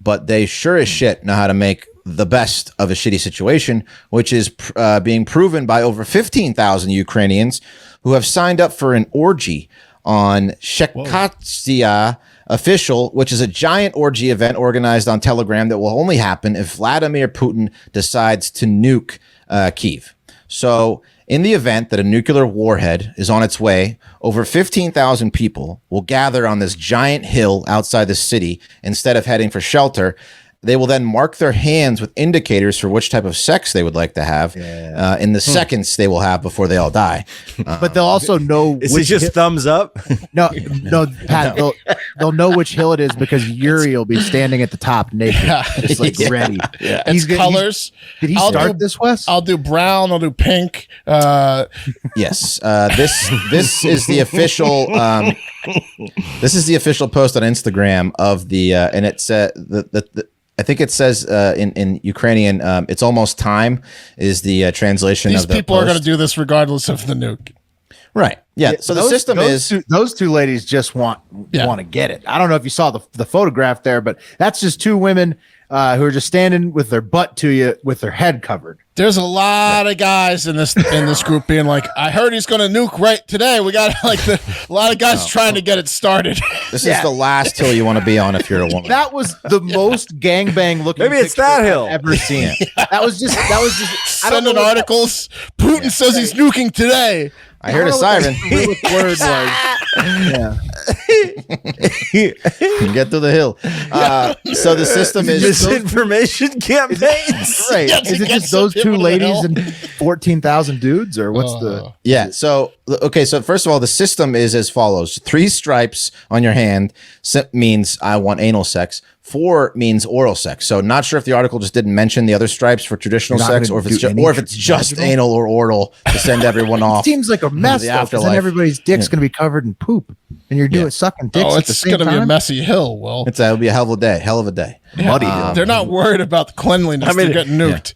G: But they sure as shit know how to make the best of a shitty situation, which is being proven by over 15,000 Ukrainians who have signed up for an orgy on Shekatsia Official, which is a giant orgy event organized on Telegram that will only happen if Vladimir Putin decides to nuke Kyiv. So in the event that a nuclear warhead is on its way, over 15,000 people will gather on this giant hill outside the city instead of heading for shelter. They will then mark their hands with indicators for which type of sex they would like to have in the seconds they will have before they all die.
J: But they'll also know.
C: Is it just thumbs up?
J: No, Pat. They'll know which hill it is because Yuri will be standing at the top naked, just like ready.
G: Yeah.
I: It's colors.
J: Did he start this, Wes?
I: I'll do brown. I'll do pink.
G: Yes. This is the official. This is the official post on Instagram of the, and it's I think it says in Ukrainian, "It's almost time." Is the translation
I: These
G: of the
I: people
G: post.
I: are going to do this regardless of the nuke.
G: Right. Yeah. So the system is
J: those two ladies just want to get it. I don't know if you saw the photograph there, but that's just two women who are just standing with their butt to you with their head covered.
I: There's a lot of guys in this group being like, I heard he's going to nuke right today. We got a lot of guys trying to get it started.
G: This is the last hill you want to be on if you're a woman.
J: That was the most gangbang looking.
C: Maybe it's that hill
J: I've ever seen. That was just.
I: Sending articles. Putin says he's nuking today.
G: I heard a siren.
J: Word was.
G: Get to the hill. So the system is
C: misinformation campaigns.
J: Right. Is it just those two ladies and 14,000 dudes, or what's the?
G: Yeah. So okay, so first of all, the system is as follows: 3 stripes on your hand means I want anal sex. 4 means oral sex. So not sure if the article just didn't mention the other stripes for traditional sex, or if it's just anal or oral to send everyone off.
J: It seems like a mess, because then everybody's dick's going to be covered in poop, and you're doing sucking dicks.
I: Oh,
J: at the
I: it's
J: same
I: going to be a
J: time?
I: messy hill. Will
G: It'll be a hell of a day. Hell of a day.
J: Muddy.
I: they're not worried about the cleanliness. They're getting nuked.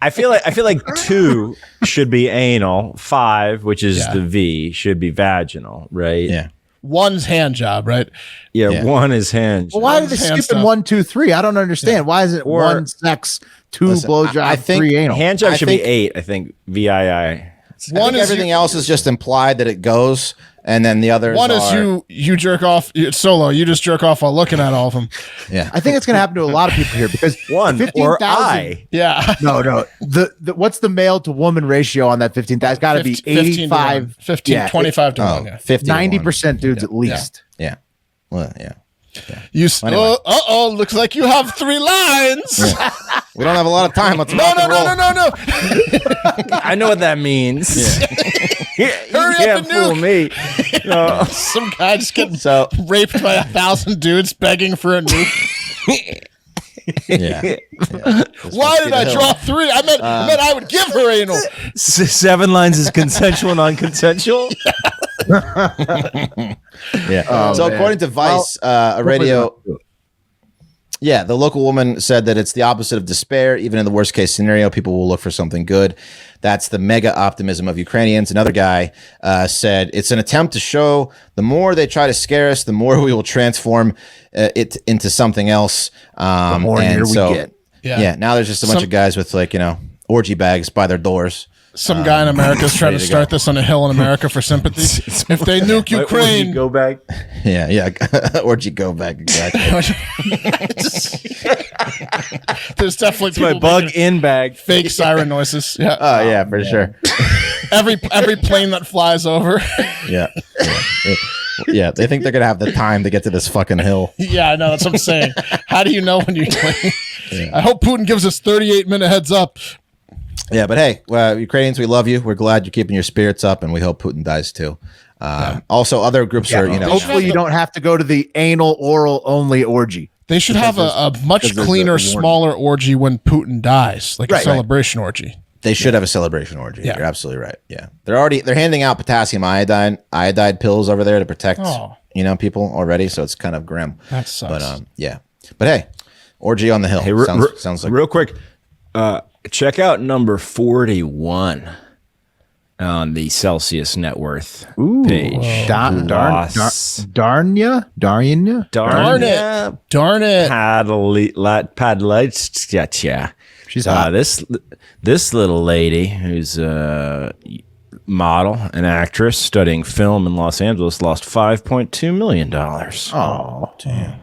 C: I feel like 2 should be anal, 5, which is the V, should be vaginal, right?
G: Yeah.
I: 1's hand job, right?
C: Yeah, 1 is hand.
J: Well, why are they
I: Hand
J: skipping
I: stuff.
J: 1, 2, 3? I don't understand. Why is it 1 sex, 2 blowjob,
G: I think
J: 3 anal?
C: Hand job
G: I
C: should
G: think-
C: be 8, I think. VII.
G: I think everything else is just implied that it goes, and then the others.
I: One is you jerk off solo. You just jerk off while looking at all of them.
G: Yeah,
J: I think it's going to happen to a lot of people here because
C: 1 or I.
I: Yeah.
J: No. The what's the male to woman ratio on that 15,000? It's got to be 85,
I: 15, 25 to 1. Yeah.
J: 90% dudes at least.
G: Yeah. Well, yeah.
I: You
G: Anyway.
I: looks like you have 3 lines.
G: We don't have a lot of time. Let's
I: No.
C: I know what that means. You
I: Hurry up
C: can't
I: and
C: fool me. No.
I: Some guy just getting
G: So
I: raped by 1,000 dudes begging for a nuke.
G: yeah.
I: Why did I draw 3? I meant I would give her anal.
C: 7 lines is consensual, non-consensual.
G: Yeah. So according to Vice, a radio. Yeah, the local woman said that it's the opposite of despair. Even in the worst case scenario, people will look for something good. That's the mega optimism of Ukrainians. Another guy said it's an attempt to show the more they try to scare us, the more we will transform it into something else.
J: The more near we get.
G: Yeah. Now there's just a bunch of guys with orgy bags by their doors.
I: Some guy in America is trying to start this on a hill in America for sympathy. If they nuke Ukraine,
C: Go back.
G: Yeah. Orgy go back. Exactly.
I: there's definitely
C: It's my
I: people
C: bug
I: making
C: in bag.
I: fake siren noises. Yeah.
G: Oh, yeah, for sure.
I: Every plane that flies over.
G: Yeah. Yeah, they think they're going to have the time to get to this fucking hill.
I: Yeah, I know. That's what I'm saying. How do you know when you're I hope Putin gives us 38-minute heads up.
G: Yeah, but hey, Ukrainians, we love you. We're glad you're keeping your spirits up, and we hope Putin dies too. Also, other groups are,
J: Hopefully, you don't have to go to the anal, oral only orgy.
I: They should have a much cleaner, smaller orgy when Putin dies, like a celebration orgy.
G: They should have a celebration orgy.
I: Yeah.
G: You're absolutely right. Yeah, they're handing out potassium iodide pills over there to protect people already. So it's kind of grim.
I: That sucks.
G: But hey, orgy on the hill.
C: Hey,
G: sounds like
C: real quick. Check out number 41 on the Celsius net worth page.
J: Darn it.
C: Padlights.
J: She's hot.
C: This little lady who's a model and actress studying film in Los Angeles lost $5.2 million.
J: Oh, damn.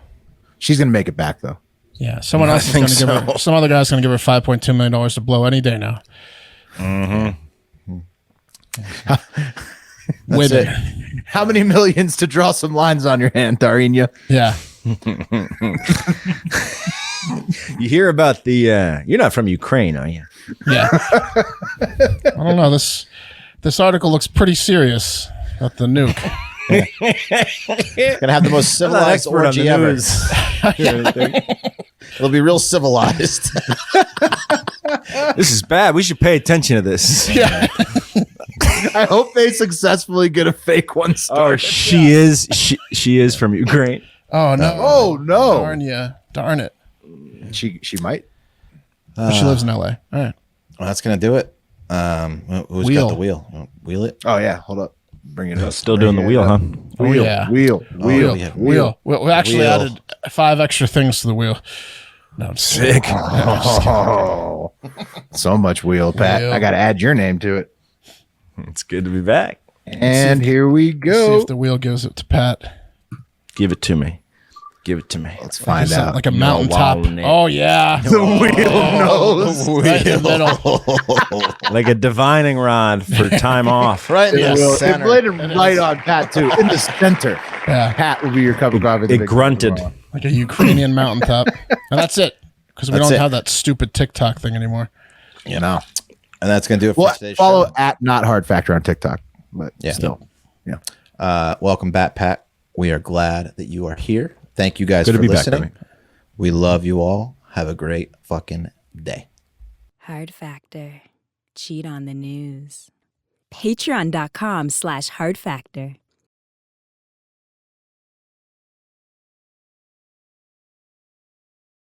J: She's going to make it back, though.
I: Yeah, someone else is going to give her. Some other guy's going to give her $5.2 million to blow any day now.
G: Mm-hmm.
I: With it.
J: How many millions to draw some lines on your hand, Darinya?
I: Yeah.
C: You hear about the? You're not from Ukraine, are you?
I: Yeah. I don't know. This article looks pretty serious about the nuke.
G: Gonna have the most civilized orgy ever. It'll be real civilized.
C: This is bad. We should pay attention to this.
I: Yeah.
J: I hope they successfully get a fake one started.
C: Oh, she is. She is from Ukraine.
I: Oh no.
J: Oh no.
I: Darn it.
J: She might.
I: She lives in LA. All right.
G: Well, that's gonna do it. Who's got the wheel? Wheel it.
J: Oh yeah. Hold up. Bring it up.
C: Still doing the wheel, huh?
J: Wheel.
I: Yeah.
J: Wheel.
I: We actually added 5 extra things to the wheel. No, I'm
C: Sick.
J: Oh, so much wheel, Pat.
I: Wheel.
J: I got to add your name to it.
C: It's good to be back.
J: And here we
I: See
J: go.
I: if the wheel gives it to Pat.
C: Give it to me. Give it to me.
J: Let's find out.
I: Like a mountaintop.
C: wow,
I: Oh yeah.
J: The wheel knows.
I: Right in the middle.
C: Like a divining rod for time off.
G: Right in the
J: It
G: center.
J: landed right on Pat too, in the center.
I: Yeah.
J: Pat will be your cup of coffee.
C: It grunted.
I: Like a Ukrainian mountaintop. And that's it. Because we
G: That's
I: don't
G: it.
I: have that stupid TikTok thing anymore.
J: You know.
G: And that's gonna do it for
J: Well,
G: today's
J: follow
G: show.
J: at Not Hard Factor on TikTok. but
G: Yeah.
J: still, yeah.
G: Welcome back, Pat. We are glad that you are here. Thank you guys
J: Good to
G: for
J: be back,
G: listening.
J: buddy.
G: We love you all. Have a great fucking day.
N: Hard Factor. Cheat on the news. Patreon.com/Hard Factor.